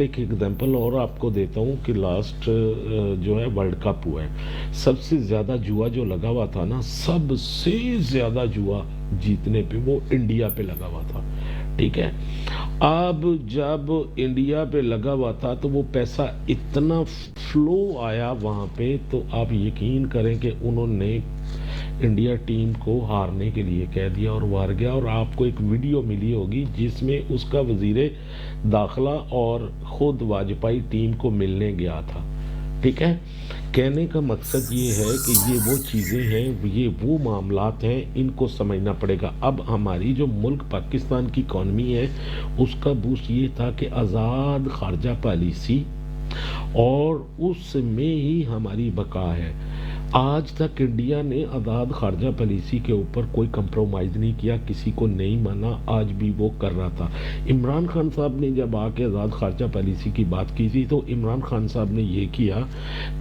ایک ایگزامپل اور آپ کو دیتا ہوں کہ لاسٹ جو ہے ورلڈ کپ ہوا ہے، سب سے زیادہ جوا جو لگا ہوا تھا نا، سب سے زیادہ جوا جیتنے پہ وہ انڈیا پہ لگا ہوا تھا، ٹھیک ہے؟ اب جب انڈیا پہ لگا ہوا تھا تو وہ پیسہ اتنا فلو آیا وہاں پہ، تو آپ یقین کریں کہ انہوں نے انڈیا ٹیم کو ہارنے کے لیے کہہ دیا اور وہ ہار گیا۔ اور آپ کو ایک ویڈیو ملی ہوگی جس میں اس کا وزیر داخلہ اور خود واجپئی ٹیم کو ملنے گیا تھا، ٹھیک ہے؟ کہنے کا مقصد یہ ہے کہ یہ وہ چیزیں ہیں، یہ وہ معاملات ہیں، ان کو سمجھنا پڑے گا۔ اب ہماری جو ملک پاکستان کی اکانومی ہے، اس کا بوسٹ یہ تھا کہ آزاد خارجہ پالیسی، اور اس میں ہی ہماری بقا ہے۔ آج تک انڈیا نے آزاد خارجہ پالیسی کے اوپر کوئی کمپرومائز نہیں کیا، کسی کو نہیں مانا، آج بھی وہ کر رہا تھا۔ عمران خان صاحب نے جب آ کے آزاد خارجہ پالیسی کی بات کی تھی تو عمران خان صاحب نے یہ کیا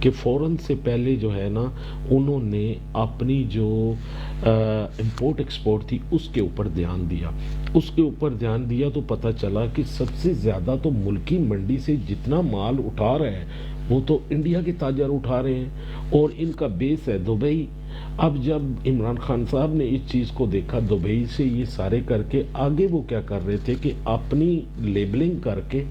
کہ فوراً سے پہلے جو ہے نا، انہوں نے اپنی جو امپورٹ ایکسپورٹ تھی اس کے اوپر دھیان دیا۔ اس کے اوپر دھیان دیا تو پتہ چلا کہ سب سے زیادہ تو ملکی منڈی سے جتنا مال اٹھا رہے ہیں وہ تو انڈیا کے تاجر اٹھا رہے ہیں، اور ان کا بیس ہے دبئی۔ اب جب عمران خان صاحب نے اس چیز کو دیکھا دبئی سے یہ سارے کر کے، آگے وہ کیا کر رہے تھے کہ اپنی لیبلنگ کر کے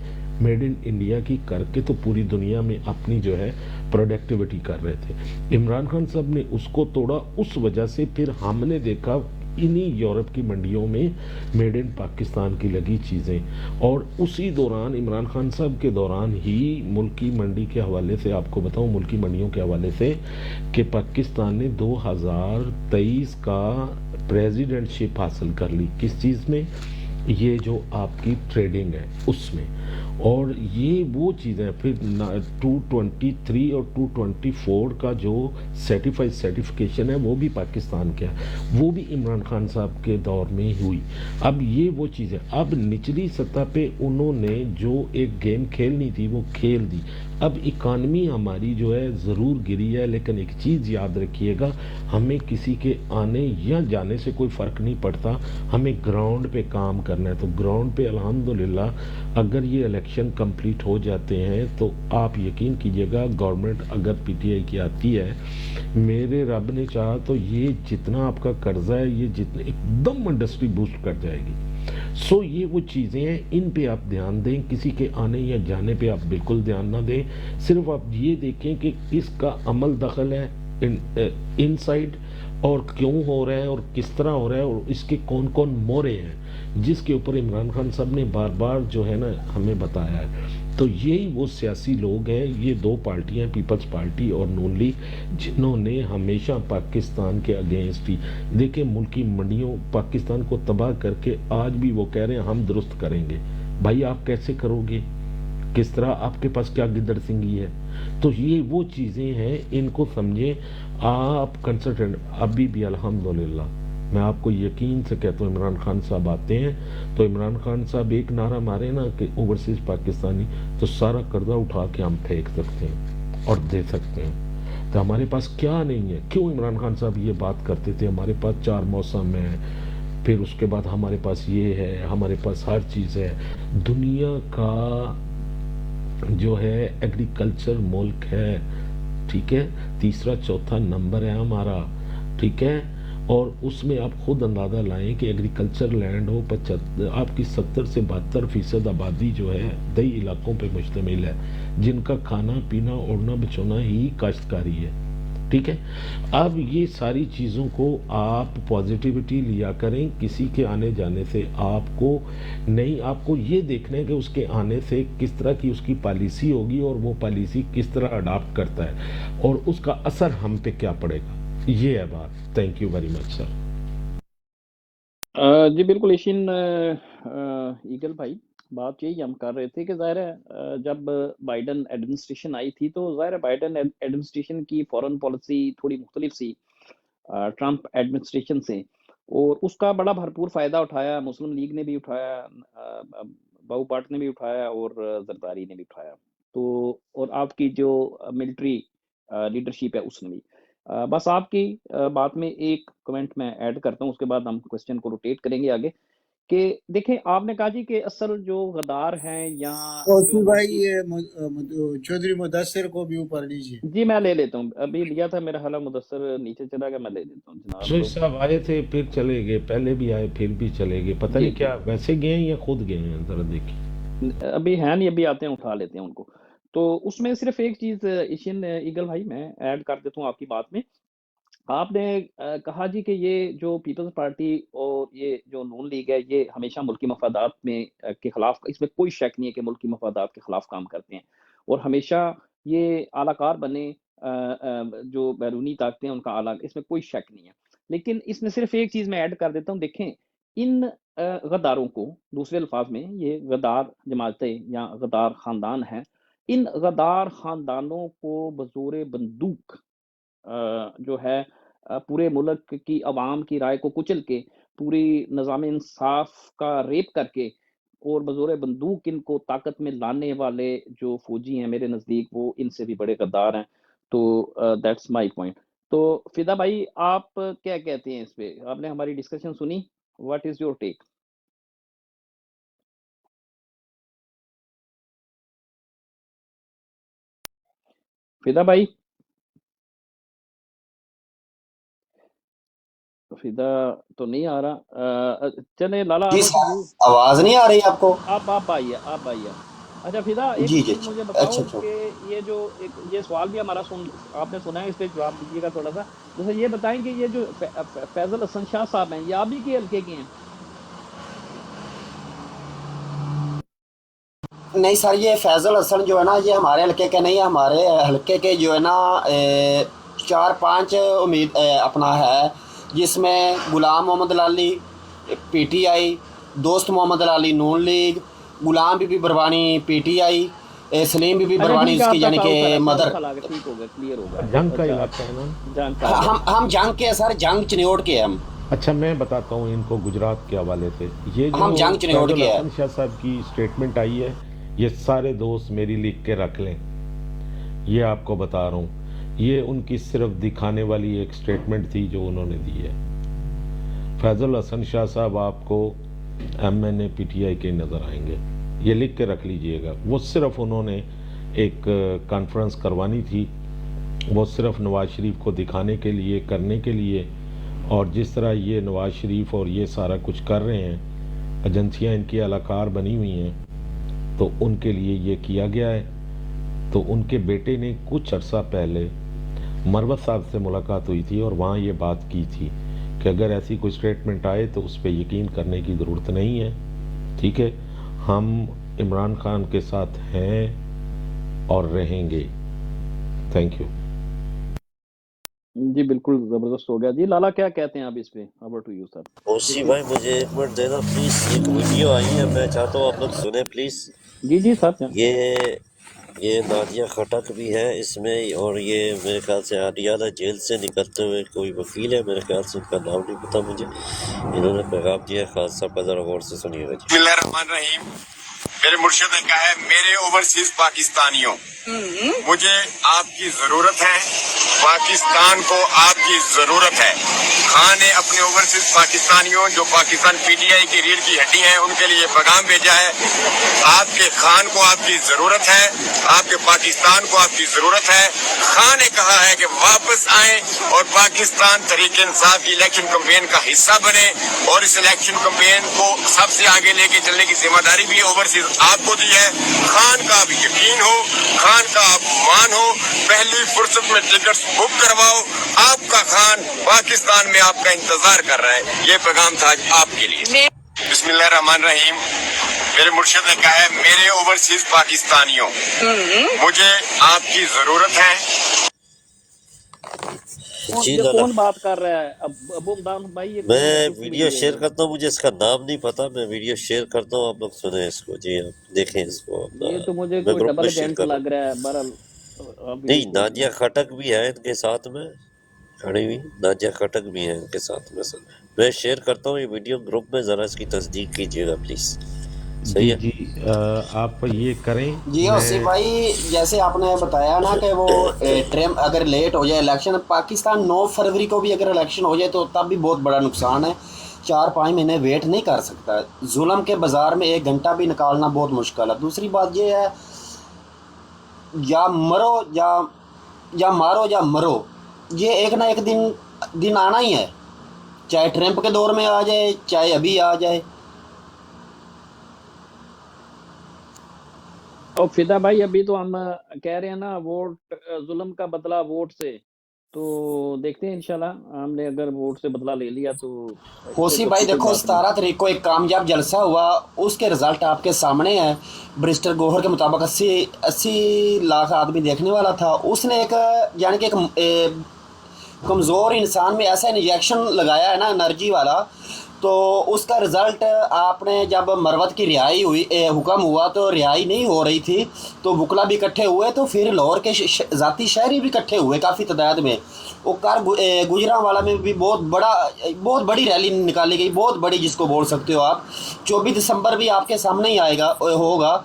میڈ ان انڈیا کی کر کے تو پوری دنیا میں اپنی جو ہے پروڈکٹیوٹی کر رہے تھے۔ عمران خان صاحب نے اس کو توڑا، اس وجہ سے پھر ہم نے دیکھا انہی یورپ کی منڈیوں میں میڈ ان پاکستان کی لگی چیزیں۔ اور اسی دوران عمران خان صاحب کے دوران ہی ملکی منڈی کے حوالے سے آپ کو بتاؤں، ملکی منڈیوں کے حوالے سے، کہ پاکستان نے 2023 کا پریزیڈنٹ شپ حاصل کر لی۔ کس چیز میں؟ یہ جو آپ کی ٹریڈنگ ہے اس میں۔ اور یہ وہ چیزیں پھر 223 اور 224 کا جو سرٹیفیکیشن ہے وہ بھی پاکستان کا ہے، وہ بھی عمران خان صاحب کے دور میں ہوئی۔ اب یہ وہ چیزیں، اب نچلی سطح پہ انہوں نے جو ایک گیم کھیلنی تھی وہ کھیل دی۔ اب اکانومی ہماری جو ہے ضرور گری ہے، لیکن ایک چیز یاد رکھیے گا، ہمیں کسی کے آنے یا جانے سے کوئی فرق نہیں پڑتا، ہمیں گراؤنڈ پہ کام کرنا ہے۔ تو گراؤنڈ پہ الحمدللہ اگر یہ الیکشن کمپلیٹ ہو جاتے ہیں تو آپ یقین کیجئے گا، گورنمنٹ اگر پی ٹی آئی کی آتی ہے، میرے رب نے چاہا تو یہ جتنا آپ کا قرضہ ہے یہ جتنا ایک دم انڈسٹری بوسٹ کر جائے گی۔ سو یہ وہ چیزیں ہیں، ان پہ آپ دھیان دیں، کسی کے آنے یا جانے پہ آپ بالکل دھیان نہ دیں، صرف آپ یہ دیکھیں کہ اس کا عمل دخل ہے ان سائڈ، اور کیوں ہو رہا ہے اور کس طرح ہو رہا ہے، اور اس کے کون کون مورے ہیں، جس کے اوپر عمران خان صاحب نے بار بار جو ہے نا ہمیں بتایا ہے۔ تو یہی وہ سیاسی لوگ ہیں، یہ دو پارٹیاں، پیپلز پارٹی اور نون لیگ، جنہوں نے ہمیشہ پاکستان کے اگینسٹ ہی دیکھیں ملکی منڈیوں پاکستان کو تباہ کر کے، آج بھی وہ کہہ رہے ہیں ہم درست کریں گے۔ بھائی آپ کیسے کرو گے؟ کس طرح؟ آپ کے پاس کیا گدڑ سنگھی ہے؟ تو یہ وہ چیزیں ہیں، ان کو سمجھیں آپ کنسلٹنٹ۔ ابھی بھی الحمدللہ میں آپ کو یقین سے کہتا ہوں، عمران خان صاحب آتے ہیں تو عمران خان صاحب ایک نعرہ مارے نا کہ اوورسیز پاکستانی، تو سارا قرضہ اٹھا کے ہم پھینک سکتے ہیں اور دے سکتے ہیں۔ تو ہمارے پاس کیا نہیں ہے؟ کیوں عمران خان صاحب یہ بات کرتے تھے ہمارے پاس 4 موسم ہیں، پھر اس کے بعد ہمارے پاس یہ ہے، ہمارے پاس ہر چیز ہے۔ دنیا کا جو ہے ایگریکلچر ملک ہے، ٹھیک ہے، تیسرا چوتھا نمبر ہے ہمارا، ٹھیک ہے، اور اس میں آپ خود اندازہ لائیں کہ ایگریکلچر لینڈ ہو، آپ کی 70 سے 72% آبادی جو ہے دیہی علاقوں پہ مشتمل ہے، جن کا کھانا پینا اوڑھنا بچھونا ہی کاشتکاری ہے، ٹھیک ہے۔ اب یہ ساری چیزوں کو آپ پازیٹیوٹی لیا کریں، کسی کے آنے جانے سے آپ کو نہیں، آپ کو یہ دیکھنا ہے کہ اس کے آنے سے کس طرح کی اس کی پالیسی ہوگی اور وہ پالیسی کس طرح اڈاپٹ کرتا ہے اور اس کا اثر ہم پہ کیا پڑے گا۔ یہ ہے بات۔ تھینک یو ویری مچ سر۔ جی بالکل ایشین ایگل بھائی، بات یہی ہم کر رہے تھے کہ ظاہر ہے جب بائیڈن ایڈمنسٹریشن آئی تھی تو ظاہر ہے بائیڈن ایڈمنسٹریشن کی فورن پالیسی تھوڑی مختلف سی ٹرمپ ایڈمنسٹریشن سے، اور اس کا بڑا بھرپور فائدہ اٹھایا، مسلم لیگ نے بھی اٹھایا، باؤ پارٹ نے بھی اٹھایا، اور زرداری نے بھی اٹھایا، تو اور آپ کی جو ملٹری لیڈرشپ ہے اس نے بھی۔ بس آپ کی بات میں ایک کمنٹ میں ایڈ کرتا ہوں، اس کے بعد ہم کوسچن کو روٹیٹ کریں گے آگے، کہ دیکھیں آپ نے کہا جی کہ اصل جو غدار ہیں یا اوسی جو بھائی ملکی یہ چودھری مدثر کو بھی اوپر لیجیے. جی میں لے لیتا ہوں، ابھی لیا تھا میرا حالہ مدثر نیچے چلا گیا، میں لے لیتا ہوں جناب. شوش صاحب آئے تھے پھر چلے گئے، پہلے بھی آئے پھر بھی چلے گئے، پتہ جی نہیں کیا ویسے گئے ہیں یا خود گئے ہیں، ذرا دیکھیں. ابھی ہیں نہیں، ابھی آتے ہیں اٹھا لیتے ہیں ان کو. تو اس میں صرف ایک چیز ایشین ایگل بھائی میں ایڈ کر دیتا ہوں آپ کی بات میں. آپ نے کہا جی کہ یہ جو پیپلز پارٹی اور یہ جو نون لیگ ہے یہ ہمیشہ ملکی مفادات میں کے خلاف، اس میں کوئی شک نہیں ہے کہ ملکی مفادات کے خلاف کام کرتے ہیں، اور ہمیشہ یہ اعلی کار بنے جو بیرونی طاقتیں ہیں ان کا اعلیٰ، اس میں کوئی شک نہیں ہے. لیکن اس میں صرف ایک چیز میں ایڈ کر دیتا ہوں، دیکھیں ان غداروں کو، دوسرے الفاظ میں یہ غدار جماعتیں یا غدار خاندان ہیں، ان غدار خاندانوں کو بزور بندوق جو ہے پورے ملک کی عوام کی رائے کو کچل کے، پوری نظام انصاف کا ریپ کر کے، اور بزور بندوق ان کو طاقت میں لانے والے جو فوجی ہیں میرے نزدیک وہ ان سے بھی بڑے غدار ہیں. تو دیٹس مائی پوائنٹ. تو فدا بھائی آپ کیا کہتے ہیں اس پہ؟ آپ نے ہماری ڈسکشن سنی، what is your take? Fida بھائی، فدا تو نہیں آ رہا. چلیں Lala ji over to sir, you. آواز نہیں آ رہی آپ کو؟ آپ آئیے، آپ آئیے. اچھا فدا، ایک جی جی، چیز مجھے بتاؤ اچھا اچھا. کہ یہ جو ایک یہ سوال بھی ہمارا آپ نے سنا ہے، اس پہ جواب دیجیے گا تھوڑا سا. جیسے یہ بتائیں کہ یہ جو فیضل حسن شاہ صاحب ہیں، یہ آپ ہی کے حلقے کے ہیں؟ نہیں سر، یہ فیضل حسن جو ہے نا یہ ہمارے حلقے کے نہیں ہے، ہمارے حلقے کے جو ہے نا 4-5 امید اپنا ہے، جس میں غلام محمد lolly P T I, Dost Muhammad Lali نون league, Ghulam Bibi Barwani P T I, Saleem Bibi اچھا بروانی ٹھیک ہے، اس کی آپ کا یعنی کاؤثر کہ ہے، مدر. کاؤثر آ گیا، ٹھیک ہو گیا، کلیئر ہو گیا. جنگ کا اچھا علاقہ ہے نا. جان کا آ گیا. ہم جنگ کے سر، جنگ چنیوٹ کے ہم. اچھا میں بتاتا ہوں ان کو گجرات کے حوالے سے. یہ جو ہم جنگ چنیوٹ فیضل کے ہیں. حسن شاہ صاحب کی اسٹیٹمنٹ آئی ہے، یہ سارے دوست میری لکھ کے رکھ لیں، یہ آپ کو بتا رہا ہوں، یہ ان کی صرف دکھانے والی ایک اسٹیٹمنٹ تھی جو انہوں نے دی ہے. فیضل حسن شاہ صاحب آپ کو M N A P T I کے نظر آئیں گے، یہ لکھ کے رکھ لیجئے گا. وہ صرف انہوں نے ایک کانفرنس کروانی تھی، وہ صرف نواز شریف کو دکھانے کے لیے، کرنے کے لیے، اور جس طرح یہ نواز شریف اور یہ سارا کچھ کر رہے ہیں، ایجنسیاں ان کی اعلی کار بنی ہوئی ہیں، تو ان کے لیے یہ کیا گیا ہے. تو ان کے بیٹے نے کچھ عرصہ پہلے مروت صاحب سے ملاقات ہوئی تھی اور وہاں یہ بات کی تھی کہ اگر ایسی کوئی اسٹیٹمنٹ آئے تو اس پہ یقین کرنے کی ضرورت نہیں ہے. ٹھیک ہے، ہم عمران خان کے ساتھ ہیں اور رہیں گے. Thank you. جی بالکل زبردست ہو گیا. جی لالا کیا کہتے ہیں آپ اس پہ؟ Over to you sir. اوسی بھائی مجھے ایک منٹ دینا پلیز، ایک ویڈیو آئی ہے میں چاہتا ہوں آپ لوگ سنیں پلیز. جی جی سر. یہ نادیہ خٹک بھی ہے اس میں، اور یہ میرے خیال سے ہریانہ جیل سے نکلتے ہوئے کوئی وکیل ہے، میرے خیال سے ان کا نام نہیں پتا مجھے. انہوں نے پیغام دیا ہے، خاص صاحب کا ذرا غور سے سنیے گا. بسم اللہ الرحمن الرحیم. میرے مرشد نے کہا ہے میرے اوورسیز پاکستانیوں، مجھے آپ کی ضرورت ہے، پاکستان کو آپ کی ضرورت ہے. خان نے اپنے اوورسیز پاکستانیوں جو پاکستان پی ٹی آئی کی ریڑھ کی ہڈی ہیں ان کے لیے پیغام بھیجا ہے. آپ کے خان کو آپ کی ضرورت ہے، آپ کے پاکستان کو آپ کی ضرورت ہے. خان نے کہا ہے کہ واپس آئیں اور پاکستان تحریک انصاف کی الیکشن کمپین کا حصہ بنے، اور اس الیکشن کمپین کو سب سے آگے لے کے چلنے کی ذمہ داری بھی اوورسیز آپ کو دی ہے. خان کا آپ یقین ہو، خان کا آپ مان ہو، پہلی فرصت میں ٹکٹس بک کرواؤ. آپ کا خان پاکستان میں آپ کا انتظار کر رہا ہے. یہ پیغام تھا آج آپ کے لیے. بسم اللہ الرحمن الرحیم. میرے مرشد نے کہا ہے میرے اوورسیز پاکستانیوں، مجھے آپ کی ضرورت ہے. جی یہ لالا، کون بات کر رہا ہے؟ ابو امدان بھائی یہ کون ہے؟ میں کس کی ویڈیو ہے شیئر یہ؟ کرتا ہوں، مجھے اس کا نام نہیں پتا، میں ویڈیو شیئر کرتا ہوں، آپ لوگ سنیں اس کو. جی آپ دیکھیں اس کو، یہ تو مجھے میں کوئی گروپ ڈبل میں شیئر ایجنٹ کر رہا لگ ہوں. رہا ہے. بہرحال آپ ویڈیو نہیں، شیئر کریں. نادیہ خٹک بھی ہے ان کے ساتھ میں کھڑی ہوئی، نادیہ خٹک بھی ہے ان کے ساتھ میں. سر میں شیئر کرتا ہوں یہ ویڈیو گروپ میں، ذرا اس کی تصدیق کیجیے گا پلیز. جی صحیح ہے. جی آپ یہ کریں. جی اوسی میں بھائی جیسے آپ نے بتایا نا کہ وہ ٹرم اگر لیٹ ہو جائے الیکشن، پاکستان 9 فروری کو بھی اگر الیکشن ہو جائے تو تب بھی بہت بڑا نقصان ہے. 4-5 مہینے ویٹ نہیں کر سکتا. ظلم کے بازار میں 1 گھنٹہ بھی نکالنا بہت مشکل ہے. دوسری بات یہ ہے یا مرو یا مارو یا مرو, یہ ایک نہ ایک دن آنا ہی ہے, چاہے ٹرمپ کے دور میں آ جائے چاہے ابھی آ جائے. اور فدا بھائی ابھی تو ہم کہہ رہے ہیں نا ووٹ ظلم کا بدلہ ووٹ سے, تو دیکھتے ہیں انشاءاللہ ہم نے اگر ووٹ سے بدلہ لے لیا تو خوشی بھائی دیکھو 17 تاریخ کو ایک کامیاب جلسہ ہوا, اس کے رزلٹ آپ کے سامنے ہیں. برسٹر گوہر کے مطابق 80 لاکھ آدمی دیکھنے والا تھا. اس نے ایک یعنی کہ ایک کمزور انسان میں ایسا انجیکشن لگایا ہے نا انرجی والا, تو اس کا رزلٹ آپ نے جب مروت کی رہائی ہوئی حکم ہوا تو رہائی نہیں ہو رہی تھی, تو وکلا بھی اکٹھے ہوئے, تو پھر لاہور کے ذاتی شہری بھی اکٹھے ہوئے کافی تعداد میں. وہ گجرانوالا میں بھی بہت بڑی ریلی نکالی گئی, بہت بڑی جس کو بول سکتے ہو آپ. 24 دسمبر بھی آپ کے سامنے ہی ہوگا.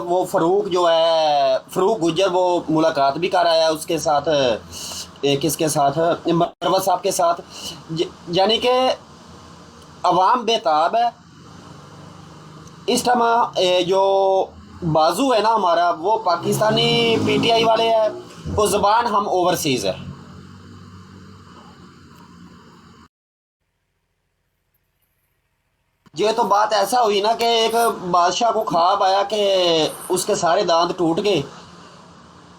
وہ فروخ گجر وہ ملاقات بھی کر آیا اس کے ساتھ, کس کے ساتھ, مروت صاحب کے ساتھ. یعنی کہ عوام بےتاب ہے اس ٹائم. جو بازو ہے نا ہمارا وہ پاکستانی پی ٹی آئی والے ہے, وہ زبان ہم اوورسیز ہے. یہ تو بات ایسا ہوئی نا کہ ایک بادشاہ کو خواب آیا کہ اس کے سارے دانت ٹوٹ گئے.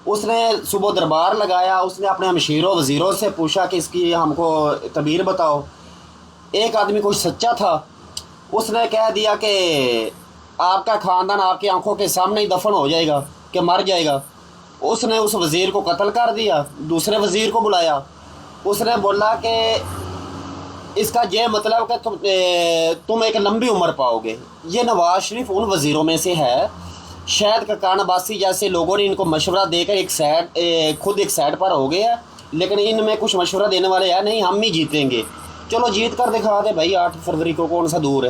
اس نے صبح دربار لگایا, اس نے اپنے ہمشیروں وزیروں سے پوچھا کہ اس کی ہم کو تعبیر بتاؤ. ایک آدمی کوئی سچا تھا, اس نے کہہ دیا کہ آپ کا خاندان آپ کی آنکھوں کے سامنے ہی دفن ہو جائے گا, کہ مر جائے گا. اس نے اس وزیر کو قتل کر دیا. دوسرے وزیر کو بلایا, اس نے بولا کہ اس کا یہ مطلب کہ تم ایک لمبی عمر پاؤ گے. یہ نواز شریف ان وزیروں میں سے ہے. شاید ککان عباسی جیسے لوگوں نے ان کو مشورہ دے کر خود ایک سائڈ پر ہو گیا, لیکن ان میں کچھ مشورہ دینے والے ہیں نہیں, ہم ہی جیتیں گے. چلو جیت کر دکھا دے بھائی, 8 فروری کو کون سا دور ہے.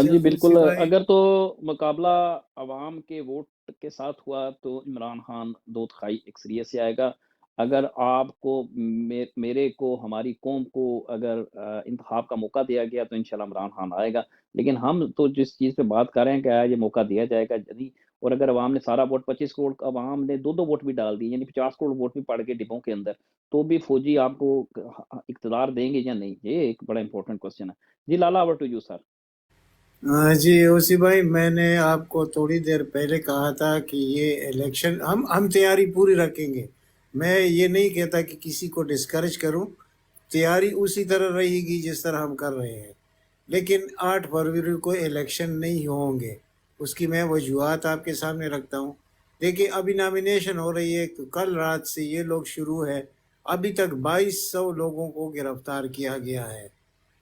جی بالکل. اگر تو مقابلہ عوام کے ووٹ کے ساتھ ہوا تو عمران خان 2/3 اکثریت سے آئے گا. اگر آپ کو میرے کو ہماری قوم کو اگر انتخاب کا موقع دیا گیا تو انشاءاللہ عمران خان آئے گا. لیکن ہم تو جس چیز پہ بات کر رہے ہیں کہ یہ موقع دیا جائے گا جدید, اور اگر عوام نے سارا ووٹ 25 کروڑ عوام نے 2 ووٹ بھی ڈال دیے, یعنی 50 کروڑ ووٹ بھی پڑ گئے ڈبوں کے اندر, تو بھی فوجی آپ کو اقتدار دیں گے یا نہیں, یہ ایک بڑا امپورٹنٹ کوسچن ہے. جی لالا اوور ٹو یو سر. جی اوسی بھائی, میں نے آپ کو تھوڑی دیر پہلے کہا تھا کہ یہ الیکشن ہم تیاری پوری رکھیں گے. میں یہ نہیں کہتا کہ کسی کو ڈسکریج کروں, تیاری اسی طرح رہے گی جس طرح ہم کر رہے ہیں. لیکن 8 فروری کو الیکشن نہیں ہوں گے, اس کی میں وجوہات آپ کے سامنے رکھتا ہوں. دیکھیں ابھی نامینیشن ہو رہی ہے, تو کل رات سے یہ لوگ شروع ہے, ابھی تک 2200 لوگوں کو گرفتار کیا گیا ہے.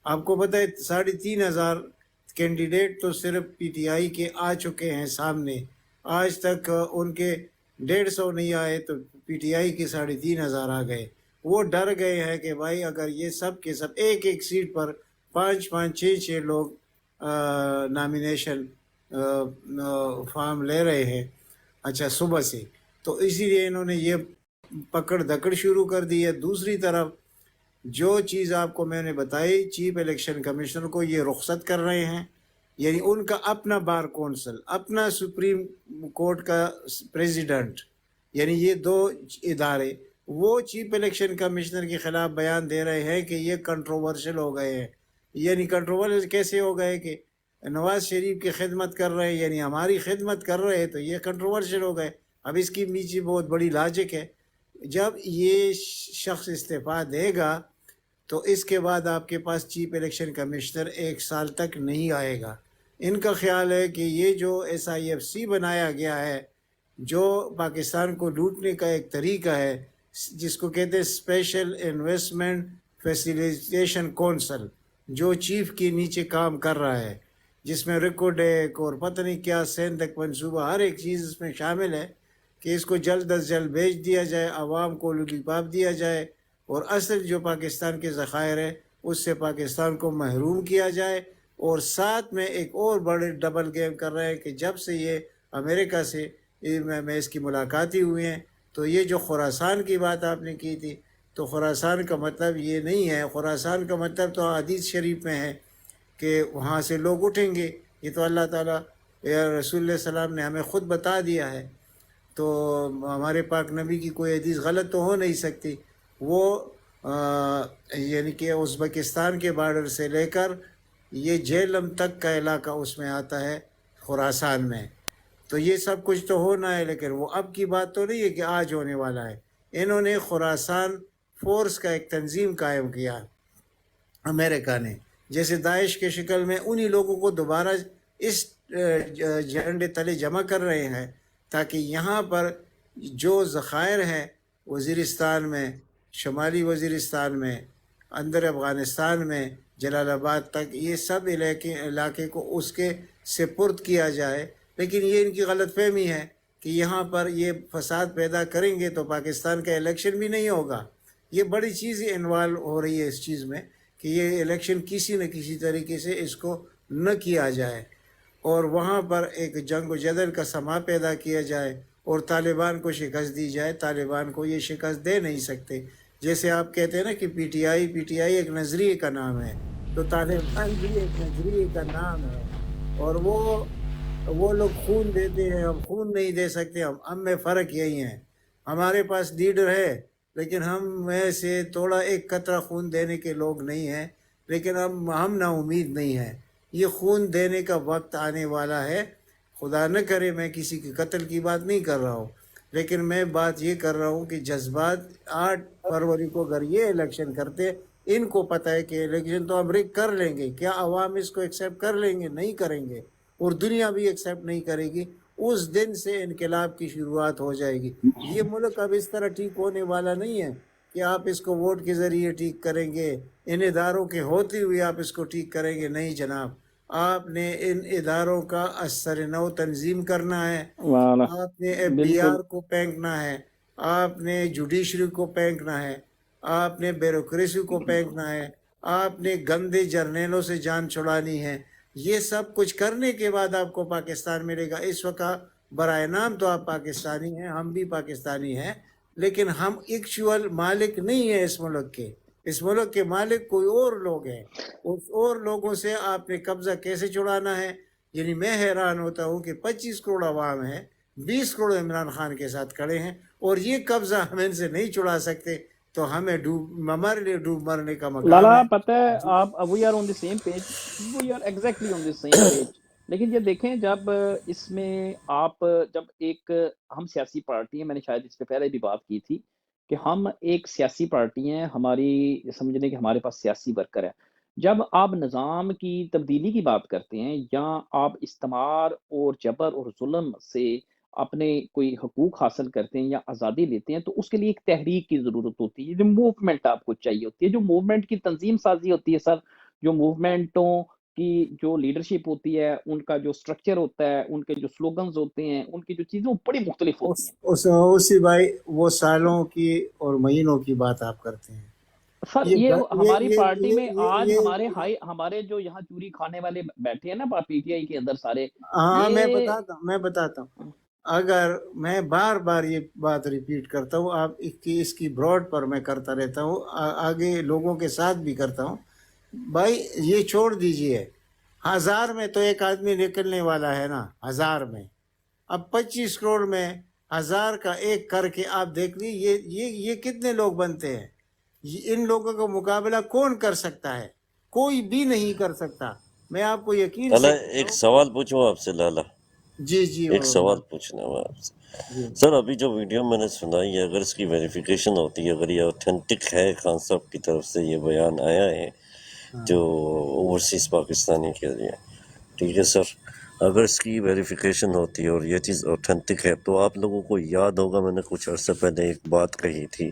آپ کو پتہ ہے 3500 کینڈیڈیٹ تو صرف پی ٹی آئی کے آ چکے ہیں سامنے. آج تک ان کے 150 نہیں آئے تو پی ٹی آئی کے 3500 آ گئے. وہ ڈر گئے ہیں کہ بھائی اگر یہ سب کے سب ایک سیٹ پر 5-6 لوگ نامینیشن فارم لے رہے ہیں اچھا صبح سے, تو اسی لیے انہوں نے یہ پکڑ دکڑ شروع کر دی ہے. دوسری طرف جو چیز آپ کو میں نے بتائی, چیف الیکشن کمشنر کو یہ رخصت کر رہے ہیں, یعنی ان کا اپنا بار کونسل, اپنا سپریم کورٹ کا پریزیڈنٹ, یعنی یہ 2 ادارے, وہ چیف الیکشن کمشنر کے خلاف بیان دے رہے ہیں کہ یہ کنٹروورشل ہو گئے ہیں. یعنی کنٹروورشل کیسے ہو گئے کہ نواز شریف کی خدمت کر رہے ہیں, یعنی ہماری خدمت کر رہے ہیں, تو یہ کنٹروورشل ہو گئے. اب اس کی نیچے بہت بڑی لاجک ہے. جب یہ شخص استعفیٰ دے گا تو اس کے بعد آپ کے پاس چیف الیکشن کمشنر 1 سال تک نہیں آئے گا. ان کا خیال ہے کہ یہ جو SIFC بنایا گیا ہے, جو پاکستان کو لوٹنے کا ایک طریقہ ہے, جس کو کہتے ہیں اسپیشل انویسٹمنٹ فیسیلیٹیشن کونسل, جو چیف کے نیچے کام کر رہا ہے, جس میں ریکوڈیک اور پتہ نہیں کیا سینتک منصوبہ, ہر ایک چیز اس میں شامل ہے کہ اس کو جلد از جلد بیچ دیا جائے, عوام کو لولی پاپ دیا جائے, اور اصل جو پاکستان کے ذخائر ہے اس سے پاکستان کو محروم کیا جائے. اور ساتھ میں ایک اور بڑے ڈبل گیم کر رہے ہیں کہ جب سے یہ امریکہ سے میں اس کی ملاقاتی ہوئی ہیں, تو یہ جو خراسان کی بات آپ نے کی تھی, تو خراسان کا مطلب یہ نہیں ہے. خراسان کا مطلب تو حدیث شریف میں ہے کہ وہاں سے لوگ اٹھیں گے. یہ تو اللہ تعالیٰ یا رسول اللہ صلی اللہ علیہ وسلم نے ہمیں خود بتا دیا ہے. تو ہمارے پاک نبی کی کوئی حدیث غلط تو ہو نہیں سکتی. وہ یعنی کہ ازبکستان کے بارڈر سے لے کر یہ جہلم تک کا علاقہ اس میں آتا ہے خراسان میں. تو یہ سب کچھ تو ہونا ہے، لیکن وہ اب کی بات تو نہیں ہے کہ آج ہونے والا ہے. انہوں نے خراسان فورس کا ایک تنظیم قائم کیا امریکہ نے، جیسے داعش کے شکل میں انہی لوگوں کو دوبارہ اس جھنڈے تلے جمع کر رہے ہیں تاکہ یہاں پر جو ذخائر ہیں وزیرستان میں، شمالی وزیرستان میں، اندر افغانستان میں، جلال آباد تک، یہ سب علاقے کو اس کے سپرد کیا جائے. لیکن یہ ان کی غلط فہمی ہے کہ یہاں پر یہ فساد پیدا کریں گے تو پاکستان کا الیکشن بھی نہیں ہوگا. یہ بڑی چیز انوالو ہو رہی ہے اس چیز میں کہ یہ الیکشن کسی نہ کسی طریقے سے اس کو نہ کیا جائے اور وہاں پر ایک جنگ و جدل کا سما پیدا کیا جائے اور طالبان کو شکست دی جائے. طالبان کو یہ شکست دے نہیں سکتے. جیسے آپ کہتے ہیں نا کہ پی ٹی آئی ایک نظریے کا نام ہے، تو طالبان بھی ایک نظریے کا نام ہے. اور وہ لوگ خون دیتے ہیں، ہم خون نہیں دے سکتے. ہم میں فرق یہی ہے، ہمارے پاس لیڈر ہے لیکن ہم میں سے تھوڑا ایک قطرہ خون دینے کے لوگ نہیں ہیں. لیکن ہم نا امید نہیں ہیں. یہ خون دینے کا وقت آنے والا ہے. خدا نہ کرے میں کسی کے قتل کی بات نہیں کر رہا ہوں، لیکن میں بات یہ کر رہا ہوں کہ جذبات 8 فروری کو اگر یہ الیکشن کرتے، ان کو پتہ ہے کہ الیکشن تو ہم رک کر لیں گے. کیا عوام اس کو ایکسیپٹ کر لیں گے؟ نہیں کریں گے، اور دنیا بھی ایکسیپٹ نہیں کرے گی. اس دن سے انقلاب کی شروعات ہو جائے گی. یہ ملک اب اس طرح ٹھیک ہونے والا نہیں ہے کہ آپ اس کو ووٹ کے ذریعے ٹھیک کریں گے، ان اداروں کے ہوتے ہوئے آپ اس کو ٹھیک کریں گے. نہیں جناب، آپ نے ان اداروں کا اثر نو تنظیم کرنا ہے. والا آپ نے ایف بی آر کو پھینکنا ہے، آپ نے جوڈیشری کو پھینکنا ہے، آپ نے بیوروکریسی کو پھینکنا ہے، آپ نے گندے جرنیلوں سے جان چھڑانی ہے. یہ سب کچھ کرنے کے بعد آپ کو پاکستان ملے گا. اس وقت برائے نام تو آپ پاکستانی ہیں، ہم بھی پاکستانی ہیں، لیکن ہم ایکچوئل مالک نہیں ہیں اس ملک کے. اس ملک کے مالک کوئی اور لوگ ہیں. اس اور لوگوں سے آپ نے قبضہ کیسے چھڑانا ہے؟ یعنی میں حیران ہوتا ہوں کہ 25 کروڑ عوام ہیں، 20 کروڑ عمران خان کے ساتھ کھڑے ہیں، اور یہ قبضہ ہم ان سے نہیں چھڑا سکتے. تو ہمیں ہمارے لیے ڈوب مرنے کا مقام لالا ہے. پتہ ہے آپ we are on the same page, we are exactly on the same page. لیکن یہ دیکھیں جب اس میں آپ جب ایک ہم سیاسی پارٹی ہیں، میں نے شاید اس پہ پہلے بھی بات کی تھی کہ ہم ایک سیاسی پارٹی ہیں، ہماری سمجھنے کہ ہمارے پاس سیاسی ورکر ہے. جب آپ نظام کی تبدیلی کی بات کرتے ہیں یا آپ استعمار اور جبر اور ظلم سے اپنے کوئی حقوق حاصل کرتے ہیں یا آزادی لیتے ہیں تو اس کے لیے ایک تحریک کی ضرورت ہوتی ہے. جو موومنٹ آپ کو چاہیے ہوتی ہے، جو موومنٹ کی تنظیم سازی ہوتی ہے سر، جو موومنٹوں کی جو لیڈرشپ ہوتی ہے، ان کا جو سٹرکچر ہوتا ہے، ان کے جو سلوگنز ہوتے ہیں، ان کی جو چیزیں وہ بڑی مختلف ہوتی ہیں. اسی بھائی وہ سالوں کی اور مہینوں کی بات آپ کرتے ہیں. سر یہ ہماری پارٹی میں آج یہ ہمارے جو یہاں چوری کھانے والے بیٹھے ہیں نا پی ٹی آئی کے اندر سارے، ہاں میں بتاتا ہوں. اگر میں بار بار یہ بات ریپیٹ کرتا ہوں، آپ اس کی براڈ پر میں کرتا رہتا ہوں، آگے لوگوں کے ساتھ بھی کرتا ہوں. بھائی یہ چھوڑ دیجئے، 1000 میں تو ایک آدمی نکلنے والا ہے نا، 1000 میں. اب 25 کروڑ میں 1000 کا ایک کر کے آپ دیکھ لی یہ کتنے لوگ بنتے ہیں. ان لوگوں کا مقابلہ کون کر سکتا ہے؟ کوئی بھی نہیں کر سکتا. میں آپ کو یقین لالا سے ایک سوال پوچھوں آپ سے. لالا جی ایک سوال پوچھنا ہے آپ سے. سر ابھی جو ویڈیو میں نے سنائی ہے، اگر اس کی ویریفیکیشن ہوتی ہے، اگر یہ اوتھینٹک ہے، خان صاحب کی طرف سے یہ بیان آیا ہے جو اوورسیز پاکستانی کے لیے، ٹھیک ہے سر، اگر اس کی ویریفیکیشن ہوتی ہے اور یہ چیز اوتھینٹک ہے تو آپ لوگوں کو یاد ہوگا میں نے کچھ عرصہ پہلے ایک بات کہی تھی،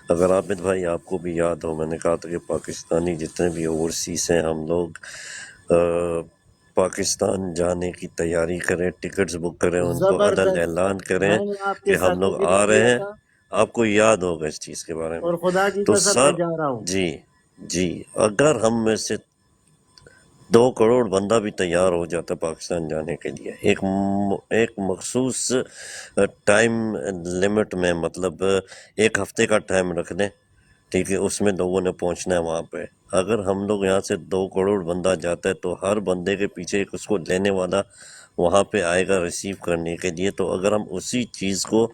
اگر عابد بھائی آپ کو بھی یاد ہو، میں نے کہا تھا کہ پاکستانی جتنے بھی اوورسیز ہیں ہم لوگ پاکستان جانے کی تیاری کریں، ٹکٹس بک کریں، ان کو عدل اعلان کریں کہ ہم لوگ آ رہے ہیں. آپ کو یاد ہوگا اس چیز کے بارے میں. اور خدا کی تو قسم سر میں جا رہا ہوں. جی اگر ہم میں سے 2 کروڑ بندہ بھی تیار ہو جاتا پاکستان جانے کے لیے ایک مخصوص ٹائم لمٹ میں، مطلب 1 ہفتے کا ٹائم رکھ دیں ٹھیک ہے، اس میں لوگوں نے پہنچنا ہے وہاں پہ. اگر ہم لوگ یہاں سے 2 کروڑ بندہ جاتا ہے تو ہر بندے کے پیچھے ایک اس کو لینے والا وہاں پہ آئے گا ریسیو کرنے کے لیے. تو اگر ہم اسی چیز کو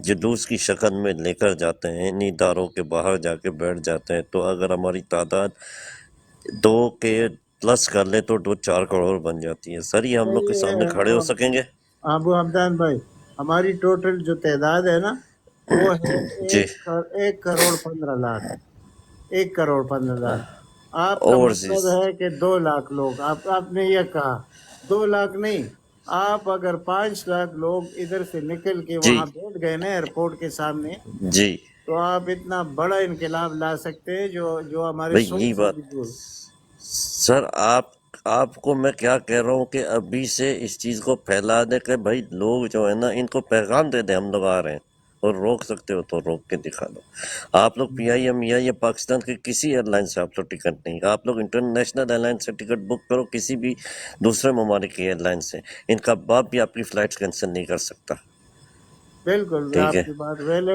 جلوس کی شکل میں لے کر جاتے ہیں، انہی اداروں کے باہر جا کے بیٹھ جاتے ہیں، تو اگر ہماری تعداد 2 کے پلس کر لے تو 4 کروڑ بن جاتی ہے. سر یہ ہم لوگ کے سامنے کھڑے ہو سکیں گے؟ ابو حمدان بھائی، ہماری ٹوٹل جو تعداد ہے نا وہ ہے جی 1,15,00,000. 1,15,00,000. آپ کا اوورسیز. مطلب ہے کہ 2 لاکھ لوگ. آپ نے یہ کہا 2 لاکھ نہیں. آپ اگر 5 لاکھ لوگ ادھر سے نکل کے جی وہاں بیٹھ گئے نا ایئرپورٹ کے سامنے، جی تو آپ اتنا بڑا انقلاب لا سکتے ہیں جو ہمارے بھائی یہی سوچ سے بات. بھی دور. سر آپ کو میں کیا کہہ رہا ہوں کہ ابھی سے اس چیز کو پھیلا دے کہ بھائی لوگ جو ہے نا ان کو پیغام دے دیں ہم لوگ آ رہے ہیں، اور روک سکتے ہو تو روک کے دکھا دو. آپ لوگ پی آئی ایم یا پاکستان کے کسی ایئر لائن سے آپ لوگ ٹکٹ نہیں، آپ لوگ انٹرنیشنل ایئر لائن سے ٹکٹ بک کرو، کسی بھی دوسرے ممالک کی ایئر لائن سے. ان کا باپ بھی آپ کی فلائٹس کینسل نہیں کر سکتا. بالکل ٹھیک آپ ہے، کی بات ویلڈ ہے.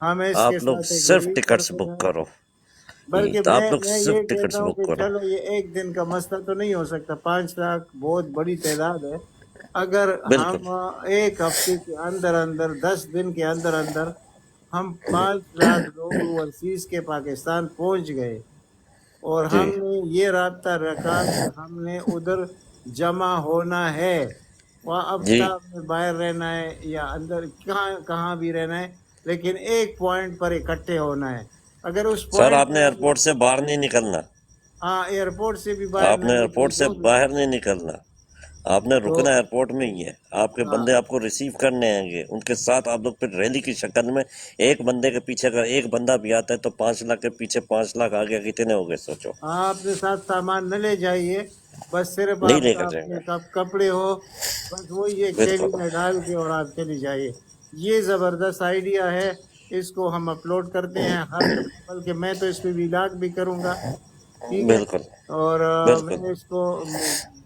ہم اس کے آپ لوگ ساتھ صرف ایگری ٹکٹس کرتے بک ہیں. کرو. بلکہ تو آپ لوگ میں صرف یہ کہتا ٹکٹس ہوں بک کہ کرو. چلو یہ ایک دن کا مسئلہ تو نہیں ہو سکتا. 5 لاکھ بہت بڑی تعداد ہے. اگر بالکل. ہم ایک ہفتے کے اندر اندر 10 دن کے اندر اندر ہم 5 لاکھ لوگ اوورسیز کے پاکستان پہنچ گئے اور جی ہم نے یہ رابطہ رکھا کہ ہم نے ادھر جمع ہونا ہے، وہاں اب جی میں باہر رہنا ہے یا اندر کہاں بھی رہنا ہے، لیکن ایک پوائنٹ پر اکٹھے ہونا ہے. اگر اس سر پوائنٹ آپ نے پر ہم ایئرپورٹ سے باہر نہیں نکلنا. ہاں ایئرپورٹ سے بھی باہر آپ نہ نے نکلے ایئرپورٹ سے تو بھی باہر نہیں نکلنا. آپ نے تو رکنا ایئرپورٹ میں ہی ہے. آپ کے ہاں بندے آپ کو ریسیو کرنے آئیں گے، ان کے ساتھ آپ لوگ پھر ریلی کی شکل میں ایک بندے کے پیچھے اگر ایک بندہ بھی آتا ہے تو 5 لاکھ کے پیچھے 5 لاکھ آگے کتنے ہو گئے سوچو. آپ اپنے ساتھ سامان نہ لے جائیے، بس صرف نہیں آپ لے کا کر جائیں اپنے گے. کپڑے ہو، بس وہی ایک تھیلی بالکل میں ڈال کے اور آپ چلی جائیے. یہ زبردست آئیڈیا ہے. اس کو ہم اپلوڈ کرتے ہیں ہر دفعہ، بلکہ میں تو اس پہ ویلاگ بھی کروں گا. ٹھیک ہے. بالکل اور بالکل. میں اس کو